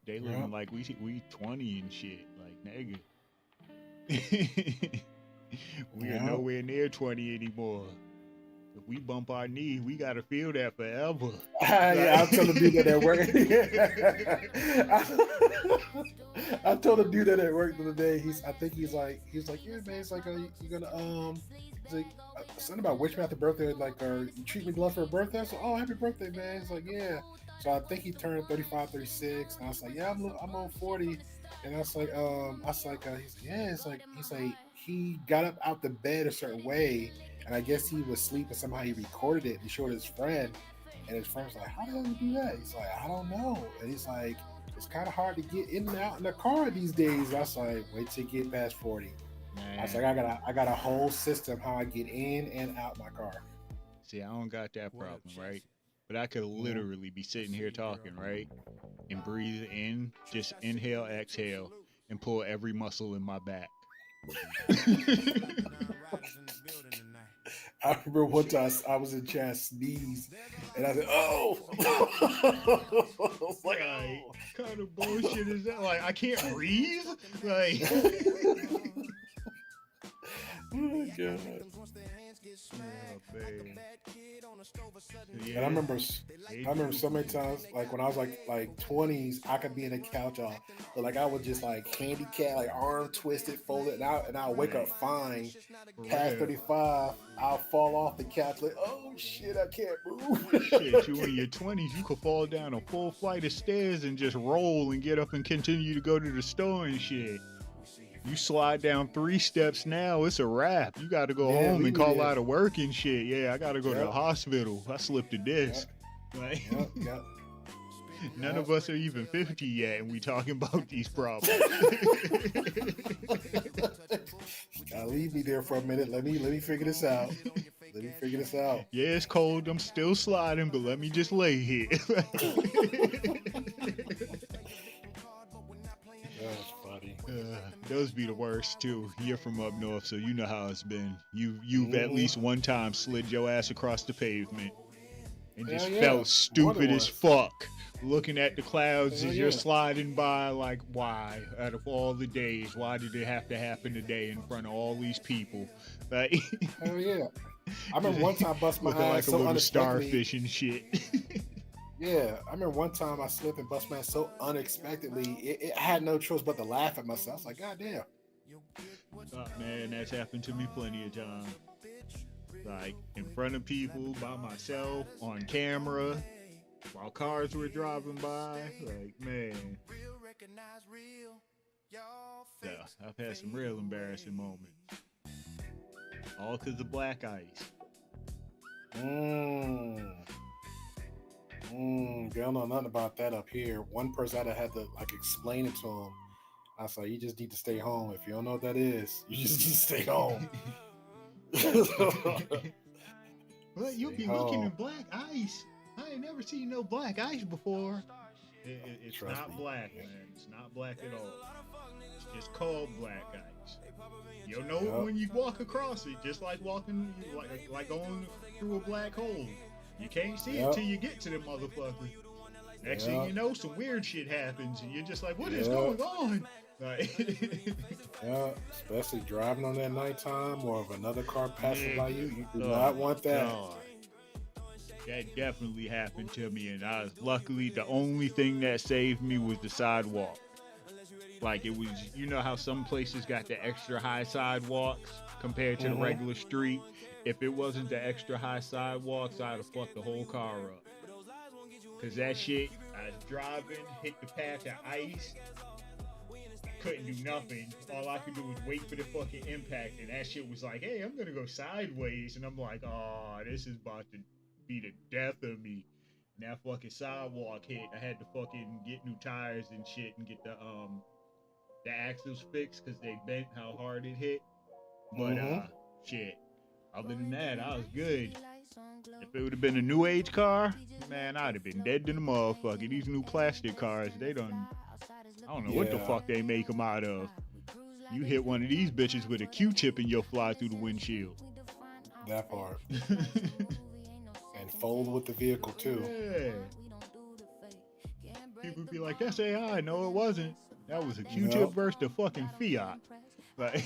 They living like we 20 and shit. Like, nigga. We are nowhere near 20 anymore. If we bump our knee, we gotta feel that forever. Yeah, I told the dude that at work. I told the dude that at work the other day. He's like, yeah, man. It's like, you gonna he's like, something about wish me happy birthday, like, or you treat me blood for a birthday. I said, oh, happy birthday, man. He's like, yeah. So I think he turned 35, 36, and I was like, yeah, I'm on 40. And I was like, he's like, he got up out the bed a certain way, and I guess he was sleeping. Somehow he recorded it. He showed his friend, and his friend was like, how the hell you do that? He's like, I don't know. And he's like, it's kind of hard to get in and out in the car these days. I was like, wait till you get past 40. Man. I was like, I got a whole system how I get in and out my car. See, I don't got that problem, right? But I could literally be sitting here talking, right? And breathe in, just inhale, exhale, and pull every muscle in my back. I remember one time I was in chat, sneezed, and I said, oh! I was like, oh. What kind of bullshit is that? Like, I can't breathe? Like... Oh, God. man. And I remember so many times, like when I was like 20s, I could be in the couch, but like I would just like handicap, like arm twisted, folded, and I'll wake up fine. Past 35, I'll fall off the couch like, oh shit, I can't move. Shit, you in your 20s, you could fall down a full flight of stairs and just roll and get up and continue to go to the store and shit. You slide down 3 steps now, it's a wrap. You got to go home and call out of work and shit. Yeah, I got to go to the hospital. I slipped a disc. Like, none of us are even 50 yet, and we talking about these problems. Leave me there for a minute. Let me figure this out. Yeah, it's cold. I'm still sliding, but let me just lay here. That's funny. Those be the worst too. You're from up north, so you know how it's been. You've at least one time slid your ass across the pavement and just felt stupid as fuck, looking at the clouds as you're sliding by. Like, why? Out of all the days, why did it have to happen today in front of all these people? Like, hell yeah! I remember one time I bust my looking ass like a so little unexpectedly. starfish and shit. Yeah, I remember one time I slipped and bust my ass so unexpectedly. I had no choice but to laugh at myself. I was like, God damn. Oh, man, that's happened to me plenty of times. Like, in front of people, by myself, on camera, while cars were driving by. Like, man. Yeah, I've had some real embarrassing moments. All because of black ice. They don't know nothing about that up here. One person I had to like explain it to him. I was like, you just need to stay home. If you don't know what that is, you just need to stay home. Well, you'll be looking at black ice. I ain't never seen no black ice before. It's not black, man. It's not black at all. It's just called black ice. You'll know it when you walk across it, just like walking, like going through a black hole. You can't see it till you get to the motherfucker. Next thing you know, some weird shit happens, and you're just like, what is going on? Like, especially driving on that nighttime or if another car passes by you, you do not want that. God. That definitely happened to me, and luckily the only thing that saved me was the sidewalk. Like, it was, you know how some places got the extra high sidewalks compared to the regular street? If it wasn't the extra high sidewalks, I'd have fucked the whole car up. Cause that shit, I was driving, hit the patch of ice, couldn't do nothing. All I could do was wait for the fucking impact, and that shit was like, hey, I'm gonna go sideways, and I'm like, oh, this is about to be the death of me. And that fucking sidewalk hit. I had to fucking get new tires and shit and get the axles fixed because they bent how hard it hit. But shit. Other than that, I was good. If it would have been a new age car, man, I'd have been dead to the motherfucker. These new plastic cars, I don't know what the fuck they make them out of. You hit one of these bitches with a Q-tip and you'll fly through the windshield. That part. And fold with the vehicle too. Yeah. People be like, that's AI. No, it wasn't. That was a Q-tip versus the fucking Fiat. Like,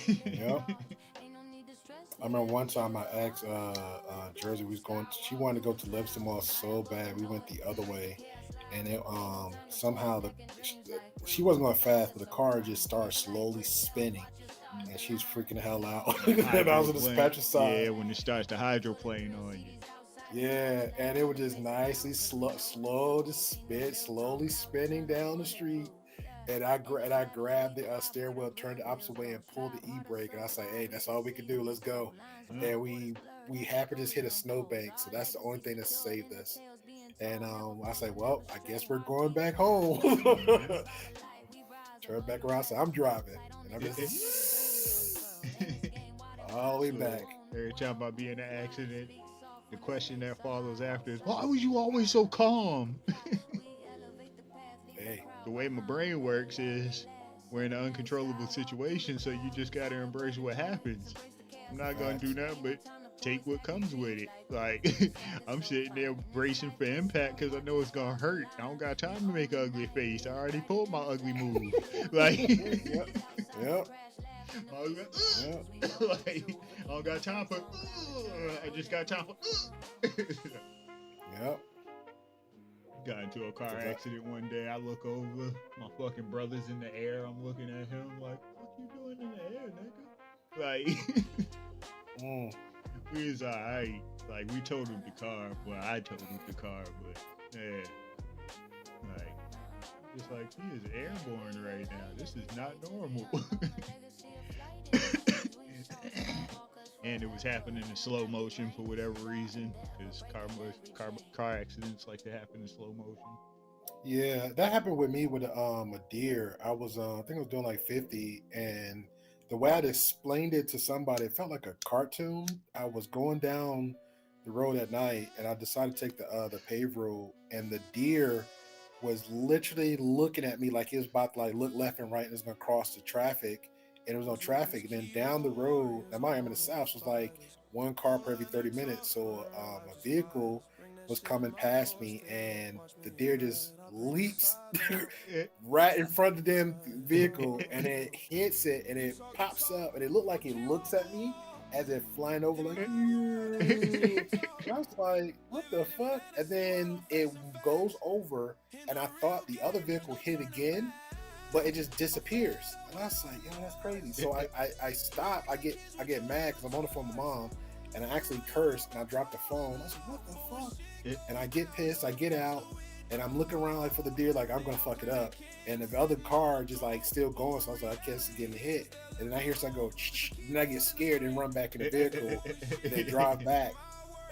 I remember one time my ex, Jersey, she wanted to go to Livingston Mall so bad. We went the other way. And it, somehow she wasn't going fast, but the car just started slowly spinning. And she was freaking the hell out. And I was on the dispatcher side. Yeah, when it starts to hydroplane on you. Yeah, and it was just nicely slowly spinning down the street. And I grabbed the steering wheel, turned the opposite way, and pulled the e-brake. And I was like, "Hey, that's all we can do. Let's go." And we happened to just hit a snowbank, so that's the only thing that saved us. And I was like, "Well, I guess we're going back home." Turn back around, so I'm driving, and I'm just all the way back. Every time I be in an accident, the question that follows after is, "Why was you always so calm?" Hey. The way my brain works is we're in an uncontrollable situation, so you just gotta embrace what happens. I'm not gonna do nothing but take what comes with it. Like, I'm sitting there bracing for impact because I know it's gonna hurt. I don't got time to make an ugly face. I already pulled my ugly move. Like, yep. I was like, I don't got time for. I just got time for. Yep. Got into a car accident one day. I look over, my fucking brother's in the air. I'm looking at him like, what you doing in the air, nigga? Like, we was alright. Like, we totaled the car. Well, I totaled the car, but yeah. Like, just like, he is airborne right now. This is not normal. And it was happening in slow motion for whatever reason, because car accidents like to happen in slow motion. Yeah, that happened with me with a deer. I was I think I was doing like 50, and the way I'd explained it to somebody, it felt like a cartoon. I was going down the road at night, and I decided to take the paved road, and the deer was literally looking at me like he was about to like look left and right and was gonna cross the traffic, and there was no traffic. And then down the road, now I'm in the South, so it's like one car per every 30 minutes. So a vehicle was coming past me, and the deer just leaps right in front of the damn vehicle, and it hits it, and it pops up, and it looked like it looks at me as if flying over like. I was like, what the fuck? And then it goes over, and I thought the other vehicle hit again, but it just disappears. And I was like, yo, that's crazy. So I stop. I get mad because I'm on the phone with mom, and I actually cursed, and I dropped the phone. I was like, what the fuck? And I get pissed. I get out, and I'm looking around like for the deer, like I'm gonna fuck it up. And the other car just like still going. So I was like, I guess it's getting hit. And then I hear something go, and then I get scared and run back in the vehicle, and then drive back.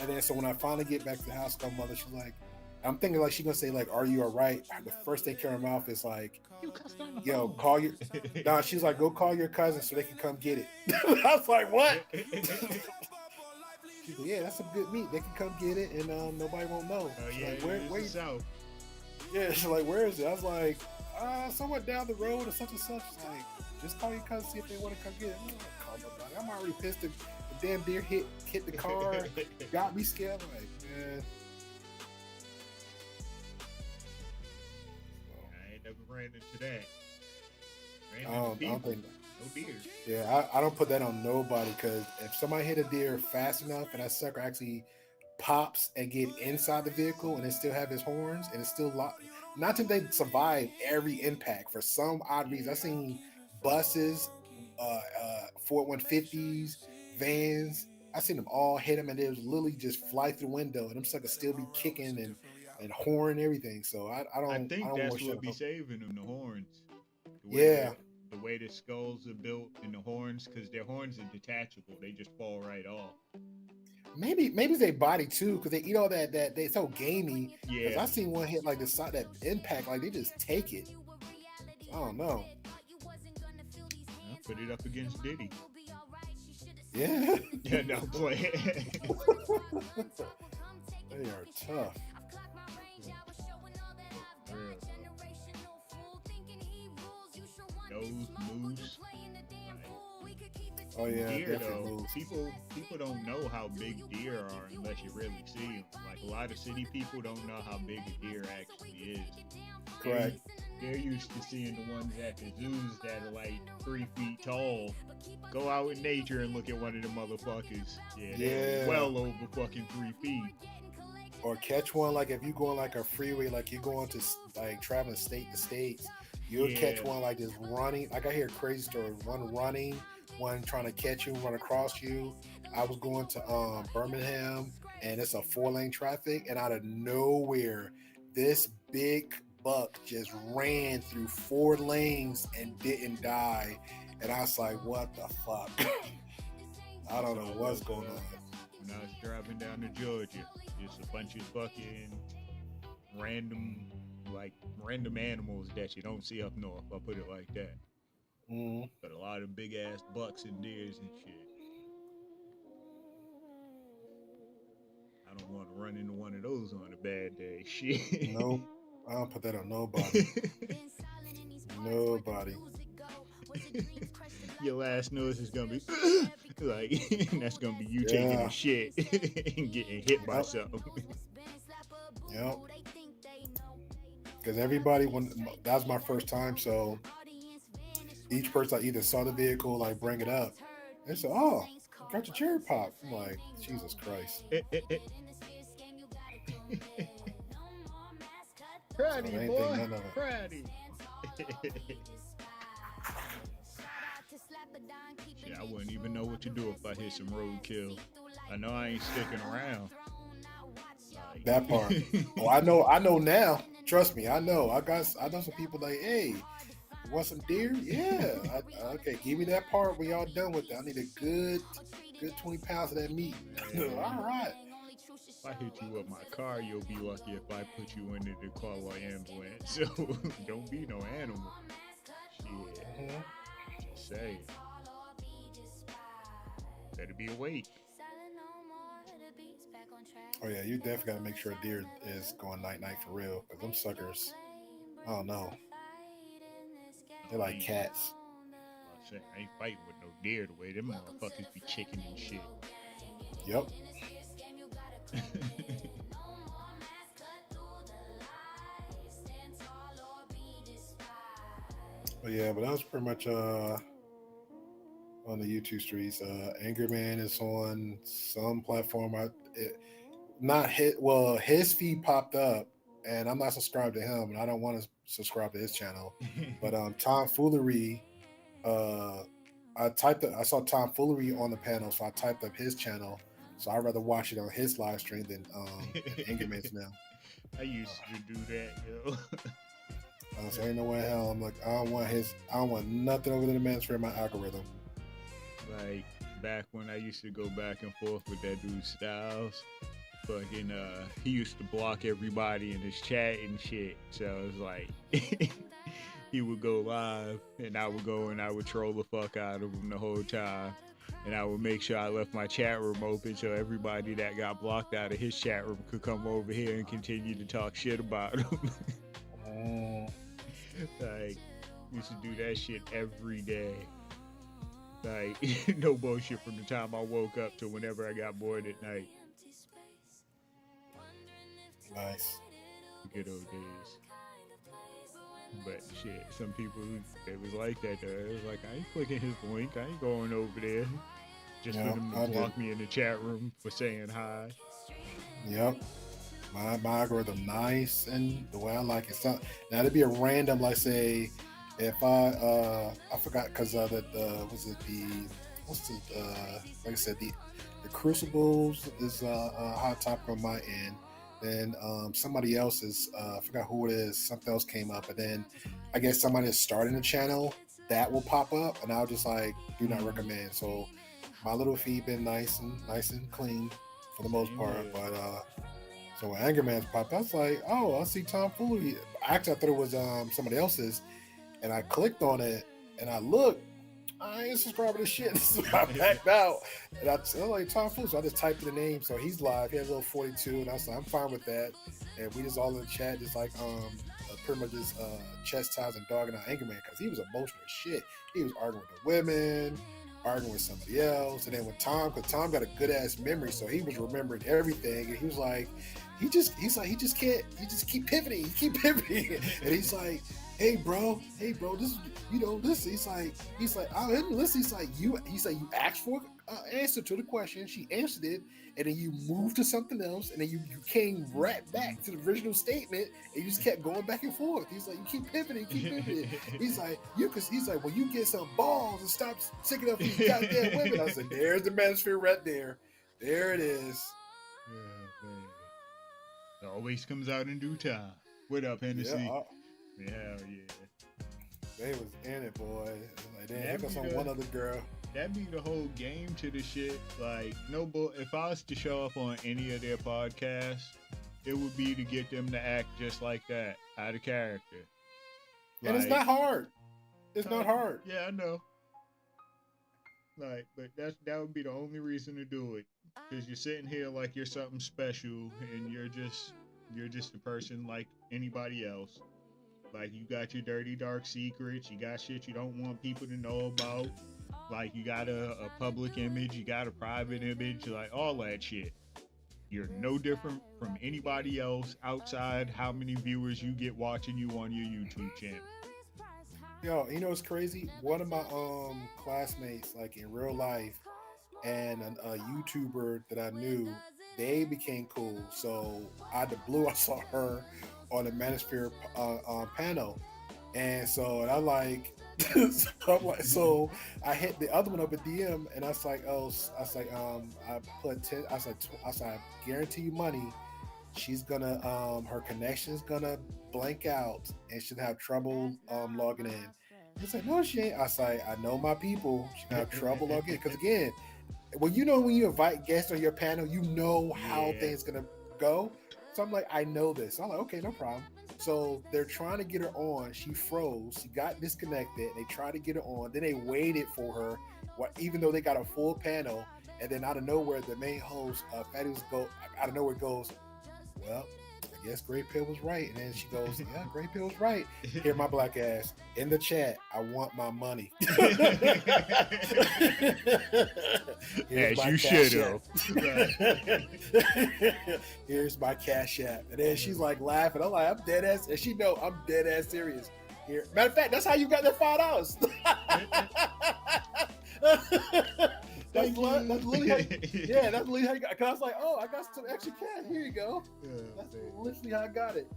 And then so when I finally get back to the house, my mother, she's like, I'm thinking like she's gonna say like, are you all right? The first thing came out of her mouth is like, yo, call your. Nah, she's like, go call your cousin so they can come get it. I was like, what? She's like, yeah, that's some good meat. They can come get it, and nobody won't know. She's like, where you? South. Yeah, she's like, where is it? I was like, somewhere down the road or such and such. She's like, just call your cousin, see if they want to come get it. I'm not gonna call nobody. I'm already pissed. The damn deer hit the car, got me scared. I'm like, man. I ain't never ran into that. I don't think. No deer. Yeah, I don't put that on nobody, because if somebody hit a deer fast enough and that sucker actually pops and get inside the vehicle and it still have his horns and it's still locked, not that they survive every impact. For some odd reason, I've seen buses, Ford 150s, vans. I seen them all hit them, and they was literally just fly through the window, and them suckers still be kicking and horn and everything. So I think that's what be saving them, the horns. The way the skulls are built and the horns, because their horns are detachable, they just fall right off. Maybe it's their body too, because they eat all that they so gamey. Yeah, I seen one hit like the side, that impact, like they just take it. I don't know. I'll put it up against Diddy. Yeah. Yeah, no play. They are tough. Those moose. Oh yeah, deer though. People don't know how big deer are unless you really see them. Like a lot of city people don't know how big a deer actually is. Correct. They're used to seeing the ones at the zoos that are like 3 feet tall. Go out in nature and look at one of the motherfuckers. Yeah. Well over fucking 3 feet. Or catch one, like if you going like a freeway, like you're going to like traveling state to states, you'll catch one like just running. Like I hear crazy stories. One running, one trying to catch you, run across you. I was going to Birmingham, and it's a 4-lane traffic, and out of nowhere, this big buck just ran through 4 lanes and didn't die. And I was like, what the fuck? I don't know what's going on. When I was driving down to Georgia, just a bunch of fucking random animals that you don't see up north. I'll put it like that. Mm-hmm. But a lot of big ass bucks and deers and shit. I don't want to run into one of those on a bad day. Shit. Nope. I don't put that on nobody. Nobody. Your last noise is gonna be like, that's gonna be you taking a shit and getting hit by something. Yep. Because everybody, when that was my first time, so each person either saw the vehicle, like bring it up, and said, "Oh, got your cherry pop." I'm like, Jesus Christ. So Pratty, they ain't think boy. none of it. Pratty. Shit, I wouldn't even know what to do if I hit some roadkill. I know I ain't sticking around. Like, That part. Oh, I know now. Trust me, I know. I know some people like, hey, you want some deer? Yeah. Okay, give me that part when y'all done with it. I need a good 20 pounds of that meat. All right. if I hit you with my car, you'll be lucky if I put you into the call ambulance. So don't be no animal. Shit. Just say. Better be awake. Oh yeah, you definitely gotta make sure a deer is going night for real. Cause them suckers, I don't know. They're like cats. I ain't fighting with no deer the way them motherfuckers be chicken and shit. Yep. But yeah, but that was pretty much on the YouTube streets. Angry Man is on some platform. His feed popped up, and I'm not subscribed to him, and I don't want to subscribe to his channel. But Tomfoolery, I saw Tomfoolery on the panel, so I typed up his channel. So I'd rather watch it on his live stream than Angry Man's now. I used to do that, yo. So ain't no way in hell. I'm like, I don't want nothing over the man's for my algorithm. Like back when I used to go back and forth with that dude Styles, fucking he used to block everybody in his chat and shit. So it was like he would go live and I would go and I would troll the fuck out of him the whole time. And I would make sure I left my chat room open so everybody that got blocked out of his chat room could come over here and continue to talk shit about him. Like, used to do that shit every day. Like, no bullshit from the time I woke up to whenever I got bored at night. Nice. Good old days. But shit, some people, it was like that though. It was like, I ain't clicking his link. I ain't going over there. Just for them to block me in the chat room for saying hi. Yep. My algorithm nice and the way I like it. So, now it'd be a random, like say, if I forgot because like I said, the Crucibles is a hot topic on my end. Then somebody else's, I forgot who it is, something else came up, and then I guess somebody is starting a channel that will pop up, and I'll just like do not recommend. So my little feed been nice and clean for the most part, but so when Angry Man's popped, I was like, oh, I see Tomfoolery. Actually, I thought it was somebody else's, and I clicked on it, and I looked. I ain't subscribing to shit, so I backed out. And I was like, Tomfoolery, so I just typed in the name. So he's live. He has a little 42, and I was like, I'm fine with that. And we just all in the chat, just like pretty much just chastising, dogging out Angry Man because he was emotional as shit. He was arguing with the women, arguing with somebody else, and then with Tom, because Tom got a good ass memory, so he was remembering everything, and he was like, he just keep pivoting, and he's like, hey bro, this, he's like, I didn't listen. He's like, you asked for an answer to the question, she answered it, and then you moved to something else, and then you came right back to the original statement, and you just kept going back and forth. He's like, you keep pivoting. He's like, well, you get some balls and stop sticking up for these goddamn women. I said, there's the manosphere right there. There it is. Yeah, man. It always comes out in due time. What up, Hennessy? Yeah, Hell yeah. They was in it, boy. Like, damn, here comes one other girl. That'd be the whole game to the shit. Like, if I was to show up on any of their podcasts, it would be to get them to act just like that, out of character. And it's not hard. It's not hard. Yeah, I know. Like, but that would be the only reason to do it. Because you're sitting here like you're something special, and you're just a person like anybody else. Like, you got your dirty, dark secrets. You got shit you don't want people to know about. Like, you got a public image. You got a private image. Like, all that shit. You're no different from anybody else outside how many viewers you get watching you on your YouTube channel. Yo, you know what's crazy? One of my classmates, like in real life, and a YouTuber that I knew, they became cool. So out of the blue, I saw her on the Manosphere panel, and so and I like, so I'm like, so I hit the other one up at DM, and I was like, oh, I was like, I put 10, I was like, I guarantee you money. She's gonna, her connection's gonna blank out, and she'll have trouble logging in. He's like, no, she ain't. I was like, I know my people. She's gonna have trouble logging in because again, well, you know, when you invite guests on your panel, you know how things gonna go. So I'm like, I know this. I'm like, okay, no problem. So they're trying to get her on. She froze. She got disconnected. They tried to get her on. Then they waited for her, even though they got a full panel. And then out of nowhere, the main host, Fatty was out of nowhere goes, well, I guess Great Pill was right. And then she goes, yeah, Great Pill was right. Here, my black ass in the chat. I want my money. As you should have. Here's my cash app. And then she's like laughing. I'm like, I'm dead ass. And she know I'm dead ass serious. Here, matter of fact, that's how you got that $5. That's literally how, yeah, that's literally how you got. Cause I was like, oh, I got some extra cash. Here you go. That's literally how I got it.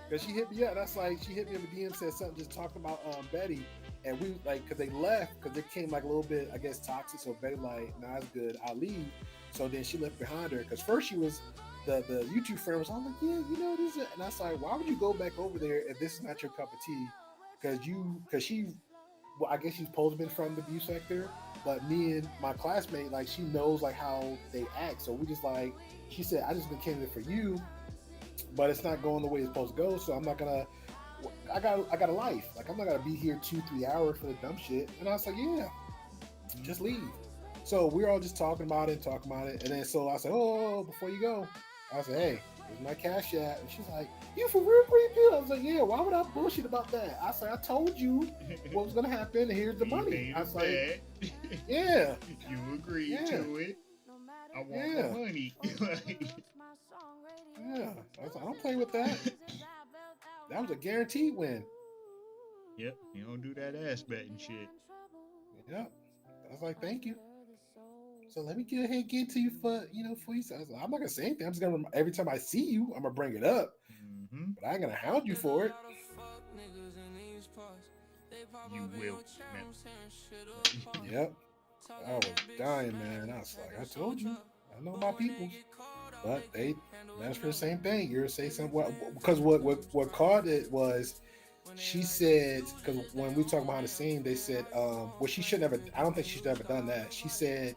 Cause she hit me up. That's like she hit me up with DM, said something just talking about Betty, and we like, cause they left, cause they came like a little bit, I guess, toxic. So Betty like, nah, it's good, I'll leave. So then she left behind her, cause first she was the YouTube friend was. I'm like, yeah, you know this, and I was like, why would you go back over there if this is not your cup of tea? Cause she, well, I guess she's supposed to be from the view sector. But me and my classmate, like, she knows like how they act. So we just like, she said, I just been candidate for you, but it's not going the way it's supposed to go. So I'm not gonna. I got a life. Like I'm not gonna be here 2-3 hours for the dumb shit. And I was like, yeah, just leave. So we're all just talking about it. And then so I said, oh, before you go, I said, hey, here's my cash app. And she's like, you for real, Great Pill? I was like, yeah, why would I bullshit about that? I said, I told you what was gonna happen, and here's the money. I was like, yeah. You agreed to it. I want the money. Yeah. I was like, I don't play with that. That was a guaranteed win. Yep, you don't do that ass betting shit. Yep. I was like, thank you. So let me get ahead and get to you for you. So I was like, I'm not gonna say anything. I'm just gonna every time I see you, I'm gonna bring it up. Mm-hmm. But I ain't gonna hound you for it. You will. Yep. I was dying, man. I was like, I told you, I know my people. But that's for the same thing. You're say something because what caught it was she said, because when we talk behind the scene, they said, well, she should never. I don't think she should have ever done that. She said,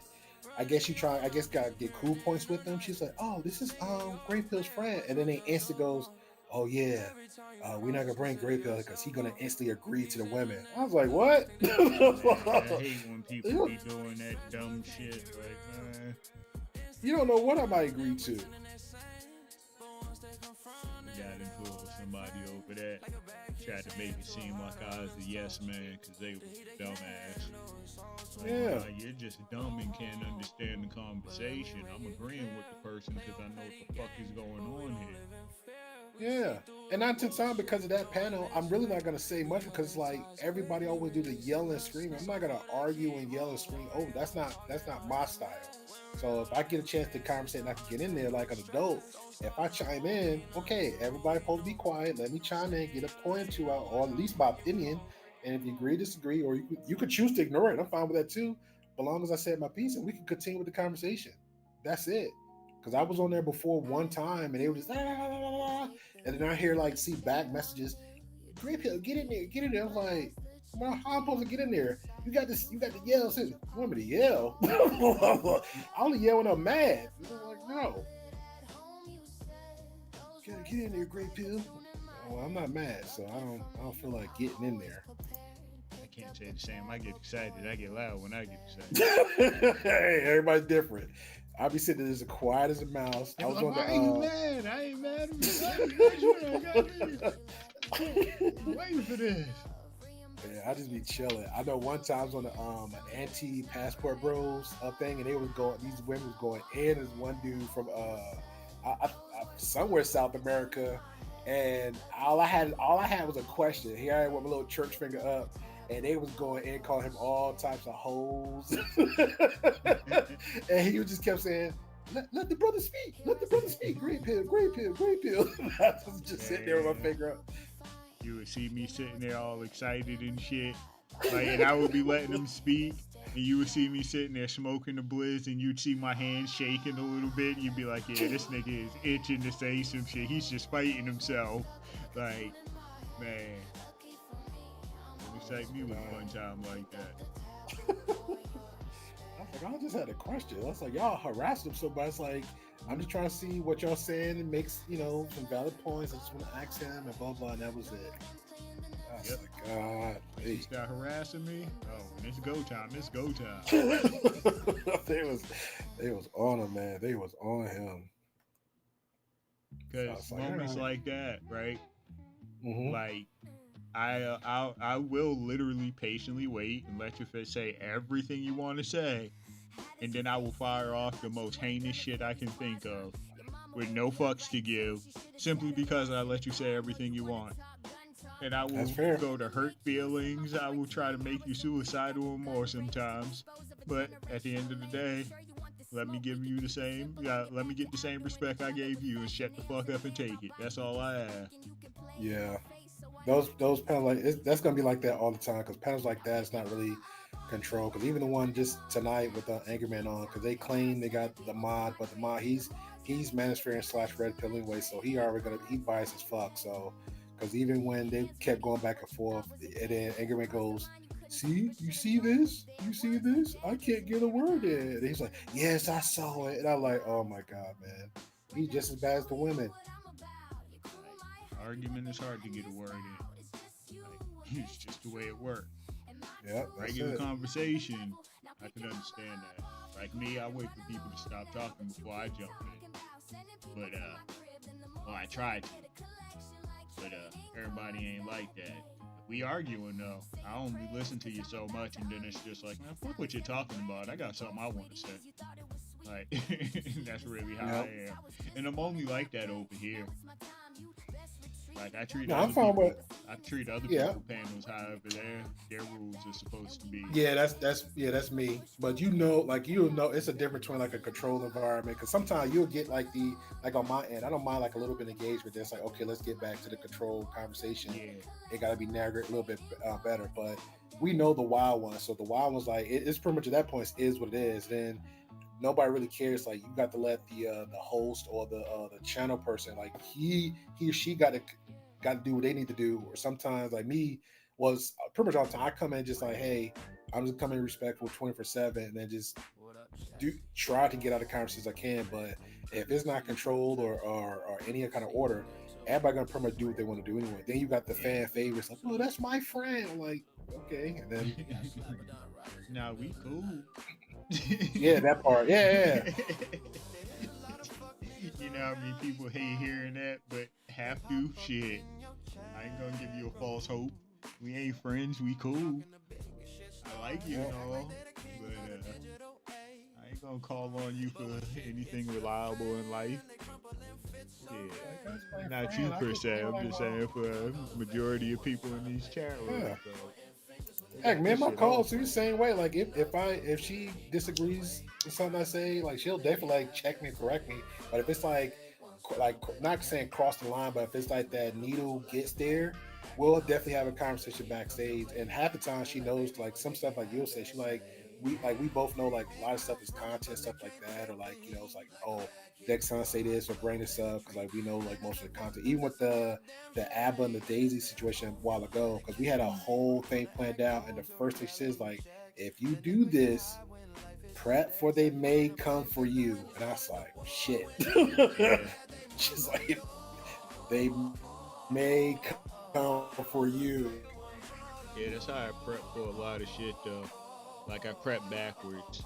I guess got to get cool points with them. She's like, oh, this is Great Pill's friend, and then they instantly goes, oh yeah, we're not gonna bring Great Pill because he's gonna instantly agree to the women. I was like, what? I hate when people be doing that dumb shit. Like, you don't know what I might agree to. Got into it with somebody over that. Tried to make it seem like I was a yes man because they was dumbass. Like, Yeah. You're just dumb and can't understand the conversation. I'm agreeing with the person because I know what the fuck is going on here. Yeah, and not to time because of that panel, I'm really not gonna say much because it's like everybody always do the yell and scream. I'm not gonna argue and yell and scream. Oh, that's not my style. So if I get a chance to conversate and I can get in there like an adult, if I chime in, okay, everybody supposed to be quiet. Let me chime in, get a point or two out, or at least my opinion. And if you agree, disagree, or you could choose to ignore it. I'm fine with that too, but long as I said my piece and we can continue with the conversation. That's it. Because I was on there before one time and they were just and then I hear see back messages, Great Pill, get in there. I was like, well, how am I supposed to get in there? You got to yell. You want me to yell? I only yell when I'm mad. I'm like, no. Get in there, Great Pill. Well, I'm not mad, so I don't feel like getting in there. I can't say the same. I get excited. I get loud when I get excited. Hey, everybody's different. I'll be sitting there as quiet as a mouse. I was on the. I ain't mad. I ain't mad. I'm waiting for this. Yeah, I just be chilling. I know one time I was on the an anti-passport bros thing, and these women was going in. There's one dude from somewhere South America, and all I had was a question. Here I am with my little church finger up, and they was going in calling him all types of hoes, and he just kept saying, let the brother speak, let the brother speak. Great pill, great pill, great pill. I was just sitting there with my finger up. You would see me sitting there all excited and shit. Like, and I would be letting them speak, and you would see me sitting there smoking the blizz, and you'd see my hand shaking a little bit. And you'd be like, yeah, this nigga is itching to say some shit. He's just fighting himself. Like, man. It excite me with one time like that. I was like, I just had a question. I was like, y'all harassed him so much. It's like, I'm just trying to see what y'all saying and makes, some valid points. I just want to ask him and blah, blah, and that was it. I was like, God. He start harassing me. Oh, it's go time. It's go time. they was on him, man. They was on him. Because moments like that, right? Mm-hmm. Like, I will literally patiently wait and let you say everything you want to say, and then I will fire off the most heinous shit I can think of with no fucks to give, simply because I let you say everything you want. And I will go to hurt feelings. I will try to make you suicidal or more sometimes. But at the end of the day, let me give you the same. Let me get the same respect I gave you and shut the fuck up and take it. That's all I ask. Yeah. Those panels that's gonna be like that all the time, because panels like that is not really controlled. Because even the one just tonight with the Anchorman on, because they claim they got the mod, but the mod he's manosphere / red pill anyway, so he biased as fuck. So because even when they kept going back and forth, and then Anchorman goes, "See, you see this? You see this? I can't get a word in." And he's like, "Yes, I saw it," and I'm like, "Oh my god, man, he's just as bad as the women." Argument is hard to get a word in. Like, it's just the way it works. Yeah, regular conversation, I can understand that. Like me, I wait for people to stop talking before I jump in. But I try to. But everybody ain't like that. If we arguing though, I only listen to you so much, and then it's just like, man, fuck what you're talking about. I got something I want to say. Like, that's really how I am. And I'm only like that over here. Like, I treat other people panels however their rules are supposed to be. Yeah, that's me. But it's a difference between like a controlled environment, because sometimes you'll get like on my end, I don't mind like a little bit of engagement. That's like, okay, let's get back to the controlled conversation. Yeah. It got to be narrated a little bit better. But we know the wild one, so the wild one's like it's pretty much at that point is what it is. Then nobody really cares. Like, you got to let the host or the channel person, like he or she got to do what they need to do. Or sometimes, like me, was pretty much all the time, I come in just like, hey, I'm just coming respectful 24/7, and then just try to get out of the conversations I can. But if it's not controlled or any kind of order, everybody gonna pretty much do what they want to do anyway. Then you got the fan favorites, like, oh, that's my friend. I'm like, okay, and then nah, we cool. Yeah, that part. Yeah. You know, I mean, people hate hearing that, but have to. Shit, I ain't gonna give you a false hope. We ain't friends. We cool. I like you and all, but I ain't gonna call on you for anything reliable in life. Yeah, not you per se. I'm just saying for a majority of people in these chat rooms. Yeah. Heck, man, my calls the same way. Like, if she disagrees with something I say, like, she'll definitely like check me and correct me. But if it's like not saying cross the line, but if it's like that needle gets there, we'll definitely have a conversation backstage. And half the time she knows, like, some stuff like you'll say, she we both know like a lot of stuff is content, stuff like that, or like, it's like, oh, next time say this or bring this up, because like we know like most of the content, even with the ABBA and the Daisy situation a while ago, because we had a whole thing planned out, and the first thing she says, like, if you do this, prep for they may come for you. And I was like, shit. She's like, they may come for you. Yeah, that's how I prep for a lot of shit though. Like, I prep backwards.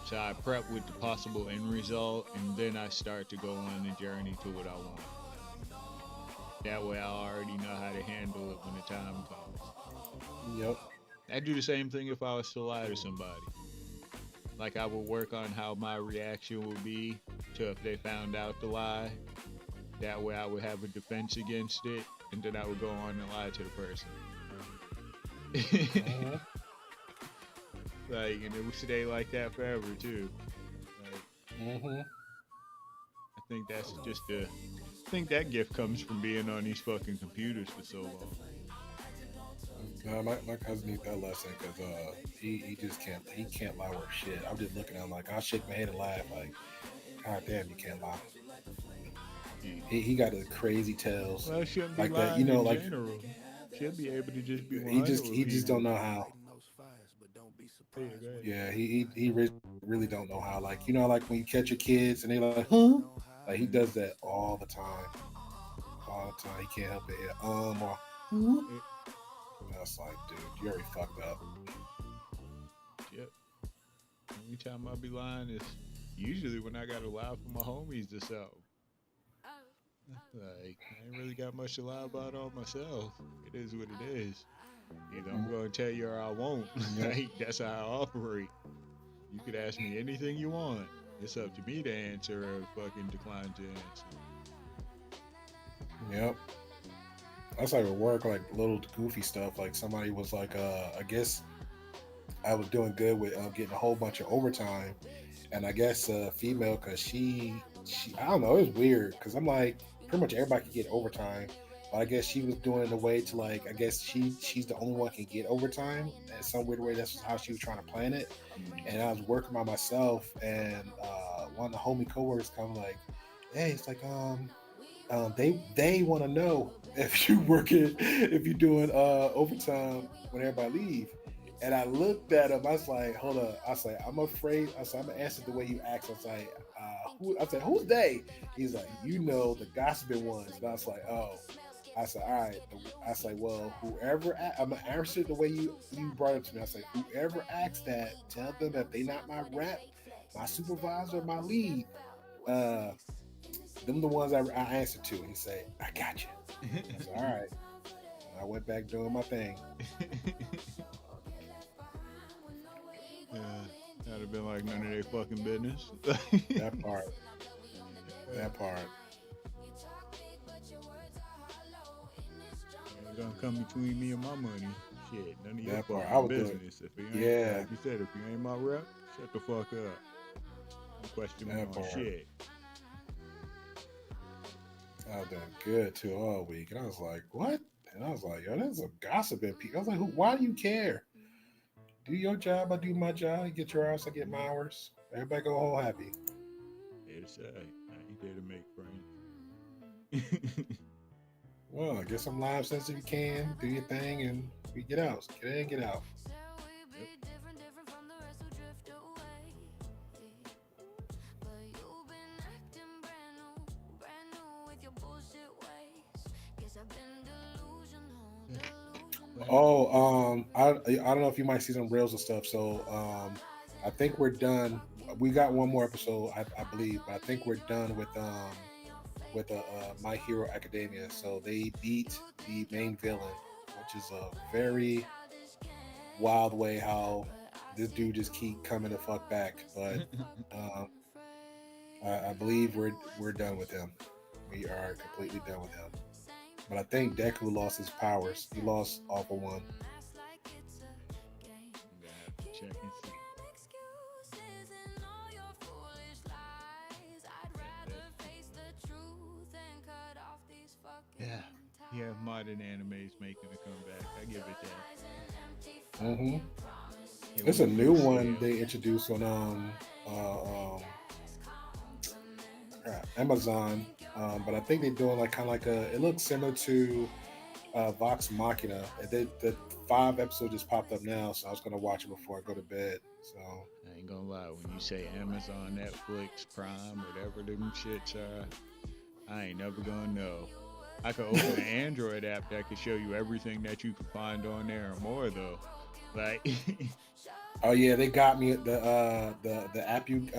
So I prep with the possible end result, and then I start to go on the journey to what I want. That way I already know how to handle it when the time comes. Yep. I'd do the same thing if I was to lie to somebody. Like, I would work on how my reaction would be to if they found out the lie. That way I would have a defense against it, and then I would go on and lie to the person. Like, and it would stay like that forever too. Like, I think that's just I think that gift comes from being on these fucking computers for so long. No, my cousin needs that lesson because he just can't lie worth shit. I'm just looking at him like, I'll shake my head and laugh like, God damn, you can't lie. He got the crazy tales Well, shouldn't be like lying that, you know, in like general. Should be able to just be. he just don't know how. Yeah, Yeah, he really don't know how. Like, you know, like when you catch your kids and they like, huh? Like he does that all the time. All the time. He can't help it. Yeah, or that's like, dude, you already fucked up. Yep. Only time I be lying is usually when I gotta lie for my homies or something. Like, I ain't really got much to lie about on myself. It is what it is. Either I'm gonna tell you or I won't. Like, that's how I operate. You could ask me anything you want. It's up to me to answer or fucking decline to answer. Yep. That's like at work, like little goofy stuff. Like somebody was like, I guess I was doing good with getting a whole bunch of overtime, and I guess female, cause she I don't know, it was weird, cause I'm like, pretty much everybody can get overtime, but I guess she was doing it in a way to like, I guess she's the only one can get overtime in some weird way. That's how she was trying to plan it. And I was working by myself, and one of the homie coworkers come like, hey, it's like they want to know if if you're doing overtime when everybody leave. And I looked at him. I was like, hold up. I was like, I'm afraid. I said, I'm gonna answer the way you asked. I was like, I said, who's they? He's like, you know, the gossiping ones. And I was like, oh. I said, all right. I said, well, whoever I'm gonna answer the way you brought it to me. I said, whoever asks that, tell them that they not my rep, my supervisor, my lead. Them the ones I answered to. He said, I got you. I said, all right. And I went back doing my thing. That'd have been like none of their fucking business. That part. That part. Don't come between me and my money. Shit, none of your That part. I fucking was doing- business. If it ain't, Yeah. like you said, if you ain't my rep, shut the fuck up. Don't question me That on part. shit. I was doing good too all week. And I was like, what? And I was like, yo, that's a gossiping people. I was like, why do you care? Do your job, I do my job. You get your hours, I get my hours. Everybody go home happy. There to say, I ain't there to make friends. Well, get some live sense if you can. Do your thing and we get out. Get in, get out. Oh, I don't know if you might see some reels and stuff. So I think we're done. We got one more episode, I believe, but I think we're done with My Hero Academia. So they beat the main villain, which is a very wild way how this dude just keep coming the fuck back. But I believe we're done with him. We are completely done with him. But I think Deku lost his powers. He lost all but one. Check and see. Yeah, modern animes making a comeback. I give it that. Mm-hmm. It There's a was new good one sale. they introduced on Amazon, but I think they're doing like kind of like it looks similar to Vox Machina. The 5 episodes just popped up now, so I was gonna watch it before I go to bed. So I ain't gonna lie, when you say Amazon, Netflix, Prime, whatever them shits are, I ain't never gonna know. I could open an Android app that could show you everything that you can find on there and more though. Like oh yeah, they got me the app you gave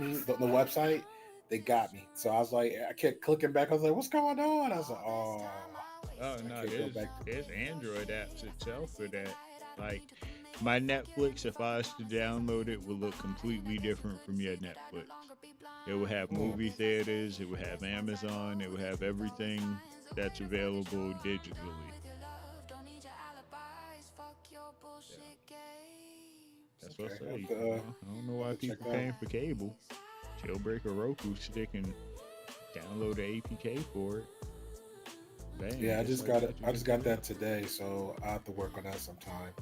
me, the website, they got me. So I was like, I kept clicking back. I was like, what's going on? I was like, oh no, there's Android apps itself for that. Like my Netflix, if I was to download it, would look completely different from your Netflix. It would have movie theaters. It would have Amazon. It would have everything that's available digitally. That's what I say. Okay, I don't know why people paying for cable. Jailbreak a Roku stick and download the APK for it. Bang, Yeah, I just got it. I just got that. that today, so I have to work on that sometime.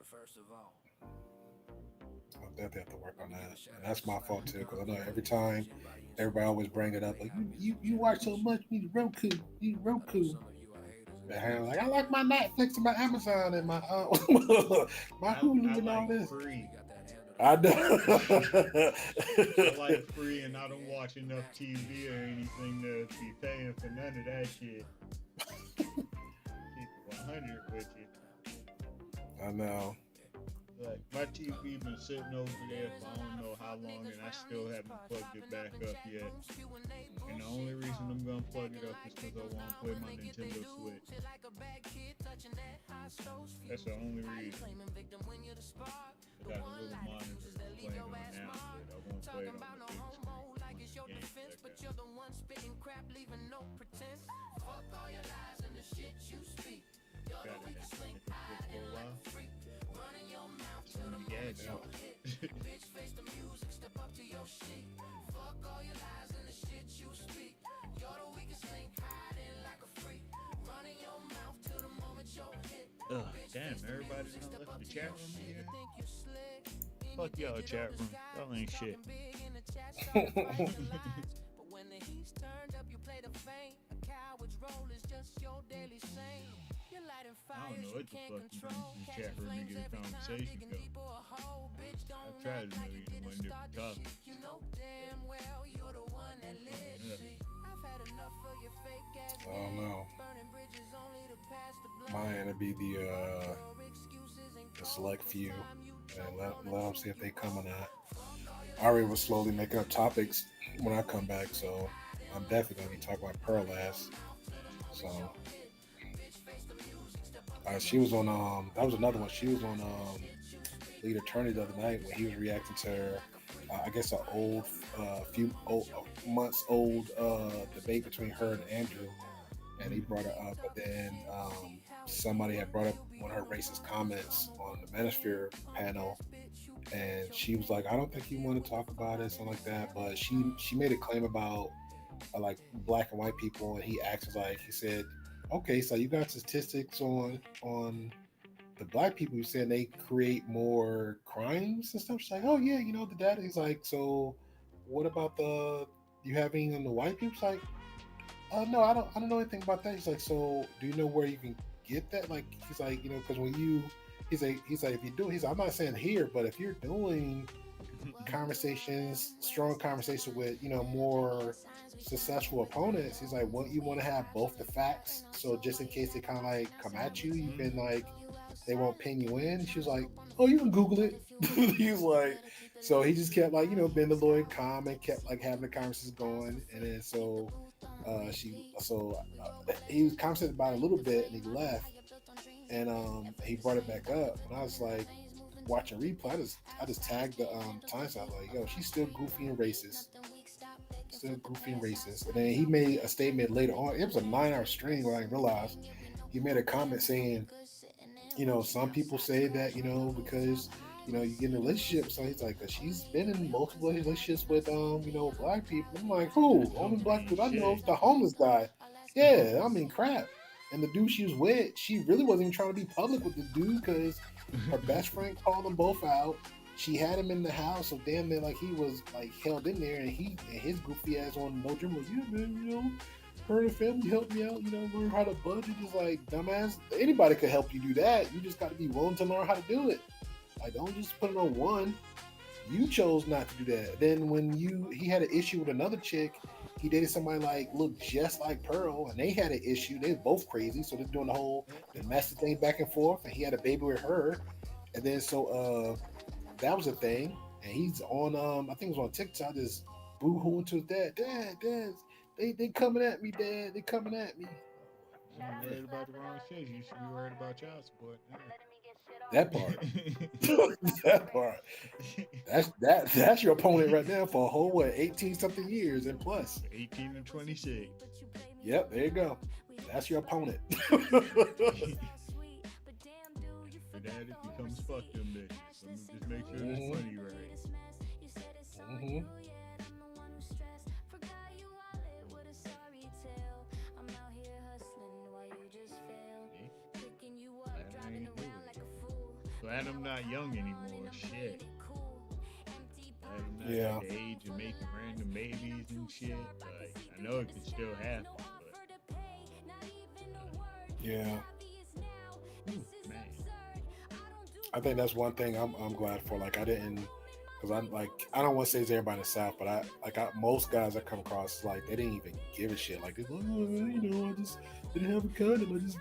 First of all, I'll definitely have to work on that, and that's my fault too, because I know every time everybody always bring it up, like you watch so much, you need Roku, And I'm like, I like my Netflix and my Amazon and my my Hulu and all this. Free. I know. I like free, and I don't watch enough TV or anything to be paying for none of that shit. Keep it 100 with you. I know. Like, my TV been sitting over there for I don't know how long, and I still haven't plugged it back up yet. And the only reason I'm gonna plug it up is because I want to play my Nintendo Switch. That's the only reason. I got a little monitor playing on now, but I won't play it on the big screen. Games like that. Got it. For a while. Ugh, damn, everybody done left the chat room here. Fuck y'all chat room. Y'all ain't shit. I don't know what the fuck you do to the chat room to get a conversation going. I tried to know you the one different topic. I don't know. Mine gonna be the select few, and let them see if they come or not. Ari was slowly making up topics when I come back, so I'm definitely gonna be talking about Pearl ass. So she was on that was another one. She was on Lead Attorney the other night when he was reacting to her, I guess an old few months old debate between her and Andrew, and he brought her up, but then somebody had brought up one of her racist comments on the Manosphere panel, and she was like, I don't think you want to talk about it, something like that, but she made a claim about like black and white people, and he asked, like, he said, okay, so you got statistics on the black people, you saying they create more crimes and stuff? She's like, oh yeah, you know, the data. He's like, so what about you have any on the white people? She's like, no, I don't know anything about that. He's like, so do you know where you can get that? Like, he's like, you know, because when he's like, if you do, he's like, I'm not saying here, but if you're doing conversations, strong conversation with, you know, more successful opponents, he's like, well, you want to have both the facts, so just in case they kind of like come at you, you can like, they won't pin you in. She was like, oh, you can Google it. He's like, so he just kept like, you know, being the lawyer calm and kept like having the conversations going, and then so he was conversating about it a little bit, and he left, and he brought it back up, and I was like, watching replay, I just tagged the times. I was like, yo, she's still goofy and racist. And then he made a statement later on. It was a 9-hour stream where I realized he made a comment saying, you know, some people say that, you know, because, you know, you get in a relationship. So he's like, she's been in multiple relationships with, you know, black people. I'm like, who? Only black people I know is the homeless guy. Yeah, I mean, crap. And the dude she was with, she really wasn't even trying to be public with the dude because her best friend called them both out. She had him in the house, so damn near like he was like held in there, and his goofy ass on no gym was, yeah, man, you know, her and family helped me out, you know, learn how to budget. Is like, dumbass, anybody could help you do that. You just got to be willing to learn how to do it. Like, don't just put it on one. You chose not to do that. Then when he had an issue with another chick, he dated somebody like looked just like Pearl, and they had an issue. They were both crazy, so they're doing the whole domestic thing back and forth. And he had a baby with her, and then so that was a thing. And he's on I think it was on TikTok, just boo-hooing to his dad. Dad, they coming at me, Dad. They coming at me. I'm worried about the wrong shit. You should be worried about child support. That part. That part. That's your opponent right now for a whole 18 something years and plus. 18 to 26. Yep, there you go. That's your opponent. For that, it becomes fuck them bitches. So just make sure this money right. Mm-hmm. Glad I'm not young anymore. Shit. Glad I'm not Yeah. at the age of making random babies and shit. Like, I know it can still happen, but Yeah. man. I think that's one thing I'm glad for. Like I didn't, because I'm like I don't want to say it's everybody in the South, but most guys I come across like they didn't even give a shit. Like, oh, I just didn't have a condom.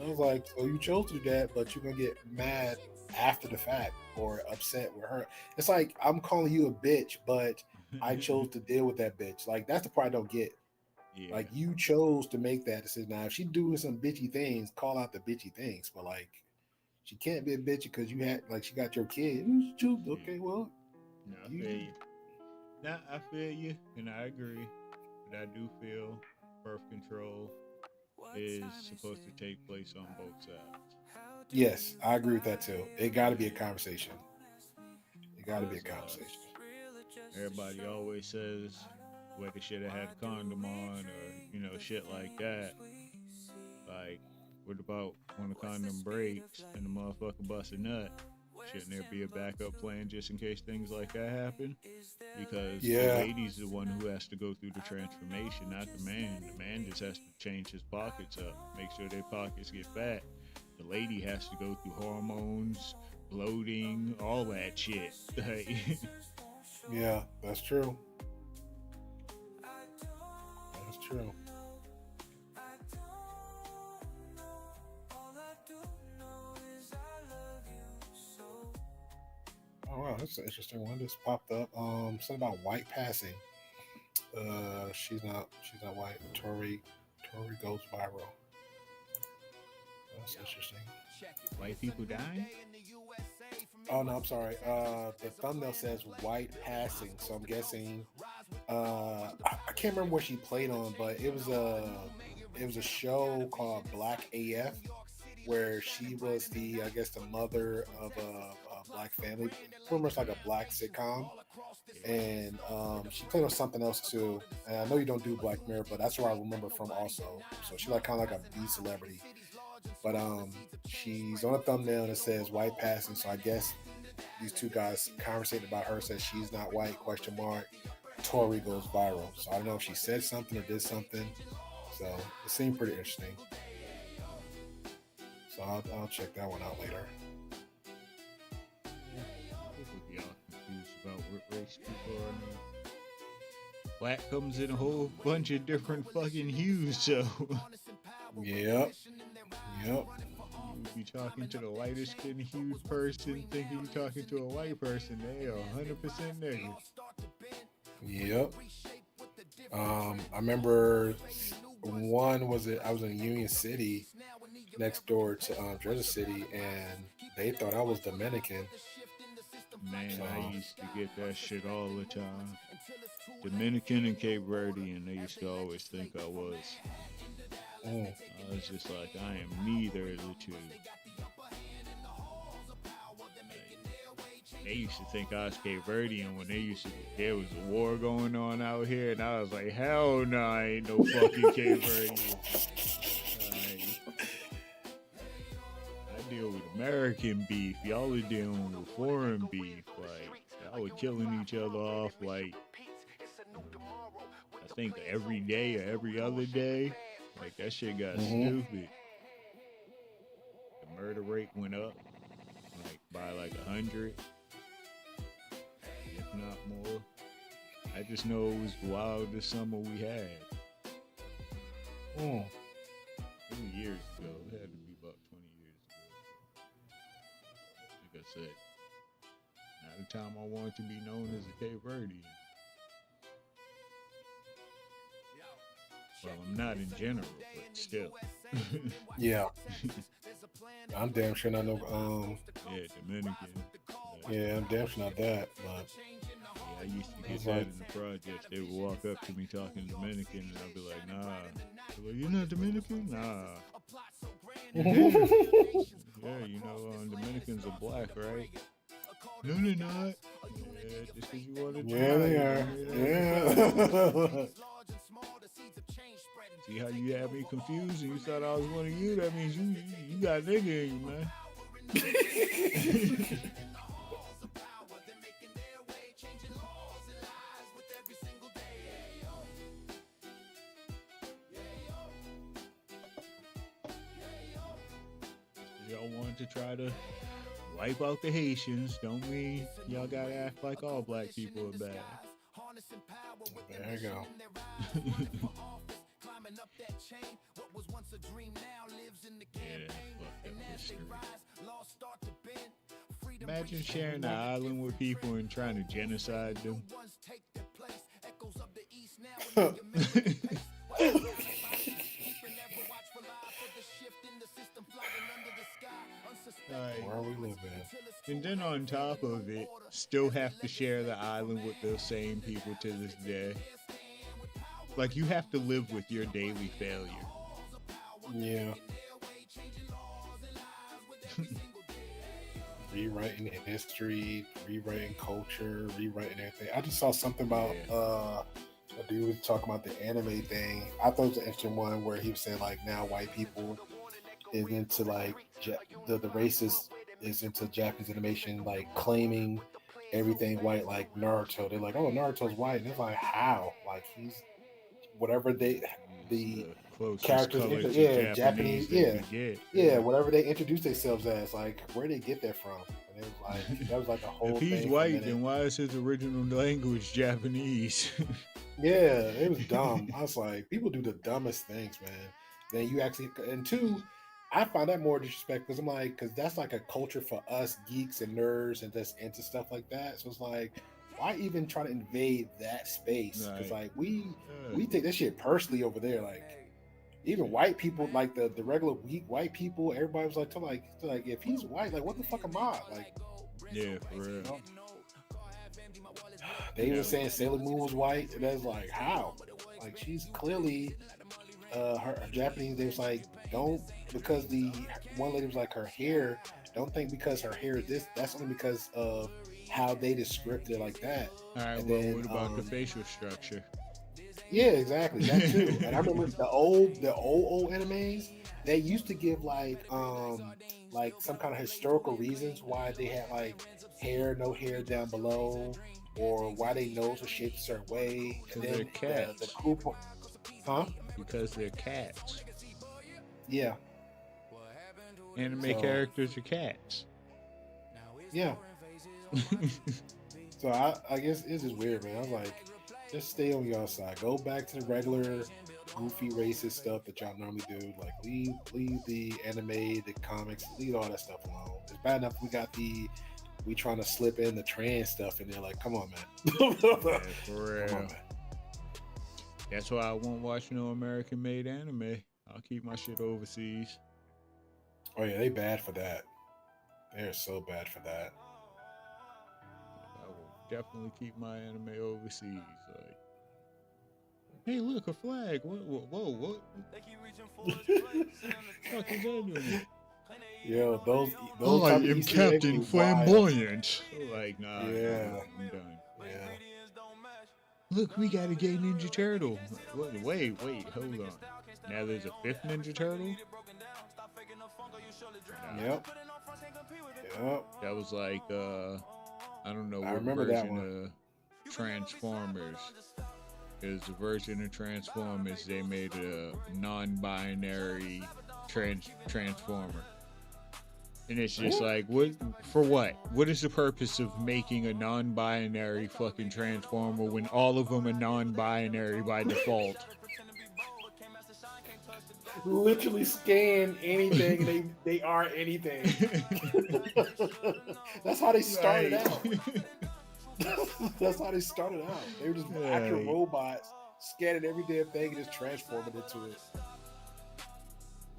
I was like, so you chose to do that, but you're gonna get mad after the fact or upset with her. It's like I'm calling you a bitch, but I chose to deal with that bitch. Like that's the part I don't get. Yeah. Like you chose to make that decision. Now, if she's doing some bitchy things, call out the bitchy things. But like, she can't be a bitch because you had like she got your kid. Okay, well, No, I feel you. Nah, I feel you, and I agree. But I do feel birth control is supposed to take place on both sides. yes, I agree with that too. It got to be a conversation. It got to be a conversation. Everybody always says where they should have had a condom on, or shit like that. Like, what about when the condom breaks and the motherfucker busts a nut? Shouldn't there be a backup plan just in case things like that happen? Because the lady's the one who has to go through the transformation, not the man. The man just has to change his pockets up, make sure their pockets get fat. The lady has to go through hormones, bloating, all that shit. Yeah, that's true. That's true. Oh wow, that's an interesting one. This popped up. Something about white passing. She's not white. Tory goes viral. That's interesting. White people dying? Oh no, I'm sorry. The thumbnail says white passing, so I'm guessing. I can't remember what she played on, but it was a show called Black AF, where she was the mother of a black family, pretty much like a black sitcom, and she played on something else too. And I know you don't do Black Mirror, but that's where I remember from also. So she's like kind of like a B celebrity. But she's on a thumbnail and it says white passing. So I guess these two guys conversating about her, says she's not white, ? Tory goes viral. So I don't know if she said something or did something. So it seemed pretty interesting. So I'll check that one out later. People be all confused about what race people are now. Black comes in a whole bunch of different fucking hues, so Yep. you be talking to the lightest skinned hued person, thinking you're talking to a white person. They are 100% nigga. Yep. I remember I was in Union City, next door to Jersey City, and they thought I was Dominican. Man, I used to get that shit all the time. Dominican and Cape Verdean, they used to always think I was. I was just like, I am neither of the two. They used to think I was Cape Verdean when there was a war going on out here, and I was like, hell no, I ain't no fucking Cape Verdean. I deal with American beef. Y'all are dealing with foreign beef. Like, y'all were killing each other off, like, I think every day or every other day. Like, that shit got stupid. The murder rate went up, like, by like 100, if not more. I just know it was the wildest summer we had. 20 years ago. It had to be about 20 years ago. Like I said, not the time I wanted to be known as a Cape Verdean. Well, I'm not in general, but still. Yeah. I'm damn sure not no. Yeah, Dominican. Yeah, I'm damn sure not that. But I used to get It's that like- in the projects. They would walk up to me talking Dominican, and I'd be like, nah. They're like, you're not Dominican? Nah. Yeah, you know, Dominicans are black, right? No, they're not. Yeah, just because you want to try. yeah, they are. Yeah. See how you had me confused and you thought I was one of you? That means you got nigga in you, man. Y'all want to try to wipe out the Haitians, don't mean y'all gotta act like all black people are bad. There you go. Yeah, fuck that history. Imagine sharing the island with people and trying to genocide them. Like, Where we live at? and then on top of it, still have to share the island with those same people to this day. Like, you have to live with your daily failure. Yeah. Rewriting history, rewriting culture, rewriting everything. I just saw something about a dude was talking about the anime thing. I thought it was an interesting one where he was saying like now white people is into like the racist is into Japanese animation, like claiming everything white, like Naruto. They're like, oh, Naruto's white, and it's like how? Like he's whatever the closest characters, color to Japanese, that we get. yeah, whatever they introduce themselves as, like where they get that from. And it was like that was like a whole. If he's thing for a white, minute. then why is his original language Japanese? Yeah, it was dumb. I was like, people do the dumbest things, man. Then you actually, and two, I find that more disrespect because I'm like, because that's like a culture for us geeks and nerds and just into stuff like that. So it's like, why even try to invade that space? Because Right. like we take that shit personally over there. Like even white people, like the regular weak white people, everybody was like, if he's white, like what the fuck am I? Like Yeah, for real. they even saying Sailor Moon was white, and that's like how? Like she's clearly her Japanese. They was like, don't, because the one lady was like her hair. Don't think because her hair is this. That's only because of how they described it like that. All right, And well, then, what about the facial structure? Yeah, exactly. That too. And I remember the old animes. They used to give like some kind of historical reasons why they had like no hair down below, or why they nose was shaped a certain way. And Because they're cats. the cool part, huh? Because they're cats. Yeah, Anime So- characters are cats. yeah. So I guess it's just weird, man. I was like, just stay on your side. Go back to the regular goofy racist stuff that y'all normally do. Like leave the anime, the comics, leave all that stuff alone. It's bad enough we trying to slip in the trans stuff in there. Like, come on, man. Yeah, for Come real. on, man. That's why I won't watch no American-made anime. I'll keep my shit overseas. Oh yeah, they bad for that. They're so bad for that. I will definitely keep my anime overseas. Like, hey, look, a flag. What? Fuck is that doing? Yo, those I type of am Easter eggs Captain be wild. Flamboyant. Like, nah, Yeah. I'm done. Yeah. Look, we got a gay Ninja Turtle. Wait, hold on. Now there's a fifth Ninja Turtle? Nah, Yep. that was like, I don't know I what remember that version of Transformers. Because the version of Transformers, they made a non-binary Transformer. And it's just like, what? For what? What is the purpose of making a non-binary fucking Transformer when all of them are non-binary by default? Literally scan anything. They are anything. That's how they started Right. out. That's how they started out. They were just actual Right. robots scanning every damn thing and just transforming into it.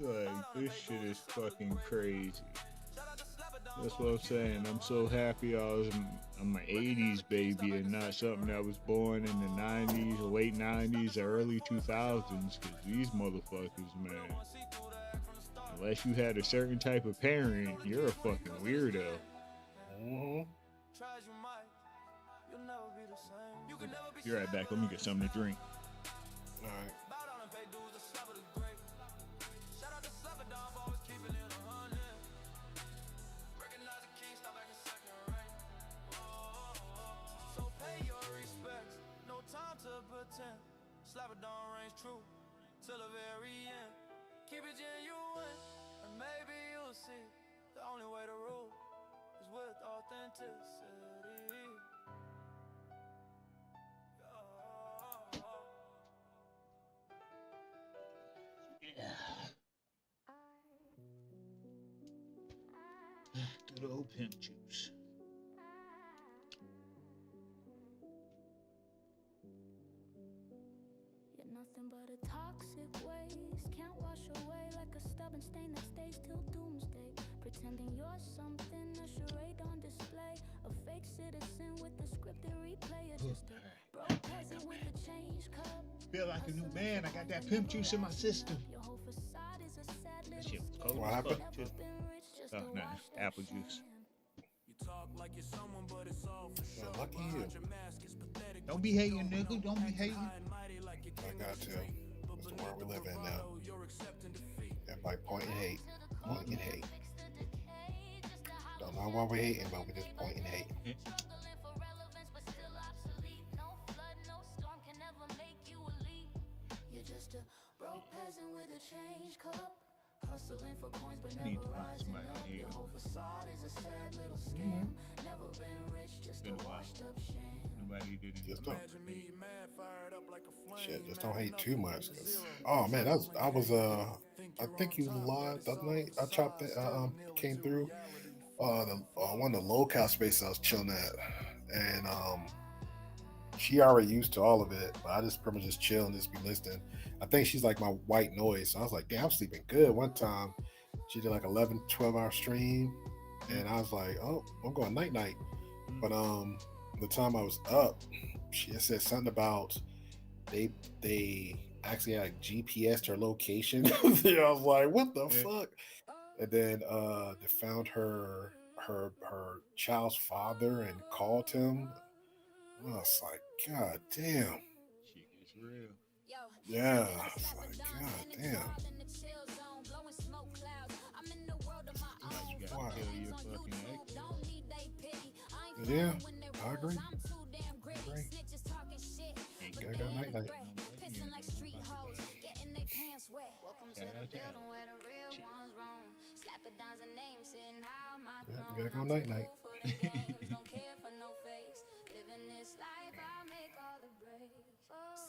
Like, this shit is fucking crazy. That's what I'm saying. I'm so happy I'm an 80s baby and not something that was born in the 90s, late 90s, or early 2000s. Because these motherfuckers, man, unless you had a certain type of parent, you're a fucking weirdo. Mm-hmm. Be right back. Let me get something to drink. All right. Slap it down, reigns true till the very end. Keep it genuine, and maybe you'll see the only way to rule is with authenticity. Good old pimp juice. You're nothing but a toxic waste. Can't wash away like a stubborn stain that stays till doomsday. Pretending you're something, a charade on display. A fake citizen with a scripted replay. You're just a broke peasant with a change cup. Feel like a new man. I got that pimp juice in my system. Your whole facade is a sad That little shit was cold What as happened? fuck, too. been rich just Oh, to no, watch that apple shine. juice. You talk like you're someone, but it's all for show. Lucky you. Your mask is pathetic. Don't be hating, nigga. Don't be hating. I got to. That's the world we live in now. Everybody pointing hate. Pointing hate. Don't know why we're hating, but we're just pointing hate. You're just a broke peasant with a change cup. Hustling for coins but Need never to find rising somebody up. to hate Your him. whole facade is a sad little scam. Never been rich, just a Been a while. washed up shame. Nobody did it. Just don't. Shit, just don't hate too much. 'Cause, oh man, I think you live the other night. I chopped it. Came through. One of the low-cal spaces I was chilling at, and she already used to all of it, but I just pretty much just chill and just be listening. I think she's like my white noise, so I was like, damn, I'm sleeping good. One time, she did like 11, 12-hour stream, and I was like, oh, I'm going night-night. But the time I was up, she had said something about they actually had like GPS their location. I was like, what the fuck? And then they found her child's father and called him. I was like, God damn. Shit gets real. Yeah. I was like, God damn. You gotta Wow. kill your fucking ex. Yeah, I agree. Gotta go night night. Yeah, you gotta go night night.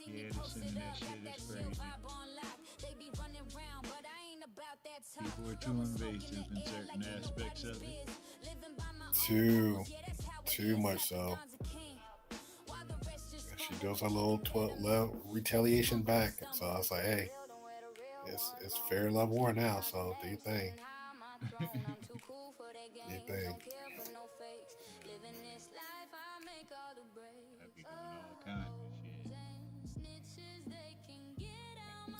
Yeah, this internet shit is crazy. People are too invasive in certain aspects of it. Too much so. She does her little retaliation back. So I was like, hey, it's fair love war now. So do your thing. Do your thing. I be doing all kinds of shit.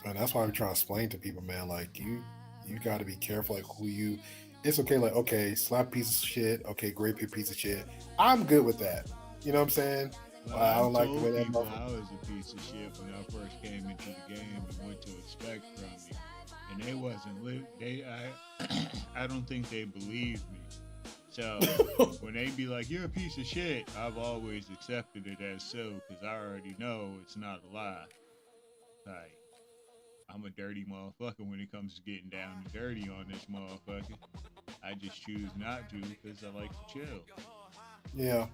And that's why we try to explain to people, man, like you got to be careful, like who you. It's okay, like okay, slap piece of shit. Okay, great piece of shit. I'm good with that. You know what I'm saying? Well, I don't like the told way that. people I was a piece of shit when I first came into the game and what to expect from me, and they wasn't. I don't think they believed me. So when they be like, "You're a piece of shit," I've always accepted it as so because I already know it's not a lie. Like I'm a dirty motherfucker when it comes to getting down and dirty on this motherfucker. I just choose not to because I like to chill. Yeah.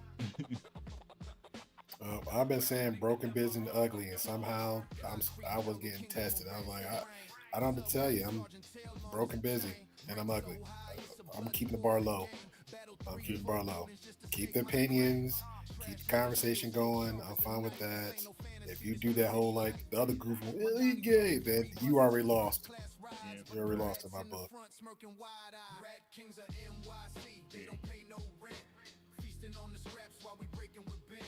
I've been saying broken, busy, and ugly, and somehow I was getting tested. I was like, I don't have to tell you, I'm broken, busy, and I'm ugly. I'm keeping the bar low. Keep the opinions, keep the conversation going. I'm fine with that. If you do that whole like the other group, well, he gay, then you already lost. Yeah. You already lost in my book. Front smirking wide eye. Rat kings of NYC. They don't pay no rent. Feasting on the scraps while we breaking with bent.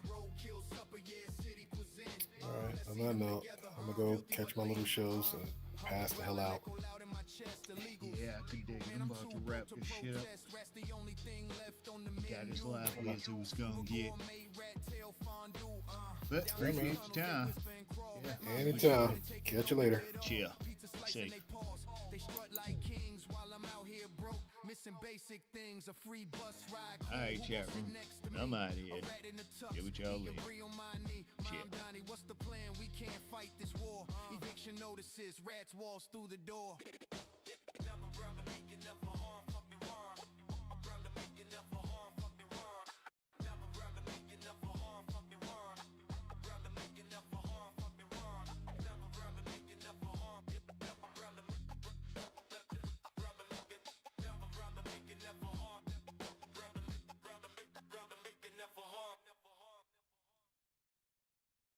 Roadkill supper, yeah, city cuisine. All right. On that note, I'm gonna go catch my little shows and pass the hell out. Yeah, I can dig it. I'm about to wrap this shit up. Got as live as it was gonna get. But appreciate your time. Yeah. Anytime. Catch you later. Chill. Safe. They strut like kings while I'm out here broke. Missing basic things, a free bus ride. Alright, chat room. I'm out of here. Get with y'all later. Chill. What's the plan? We can't fight this war. Eviction notices, rats walls through the door. Never brother, never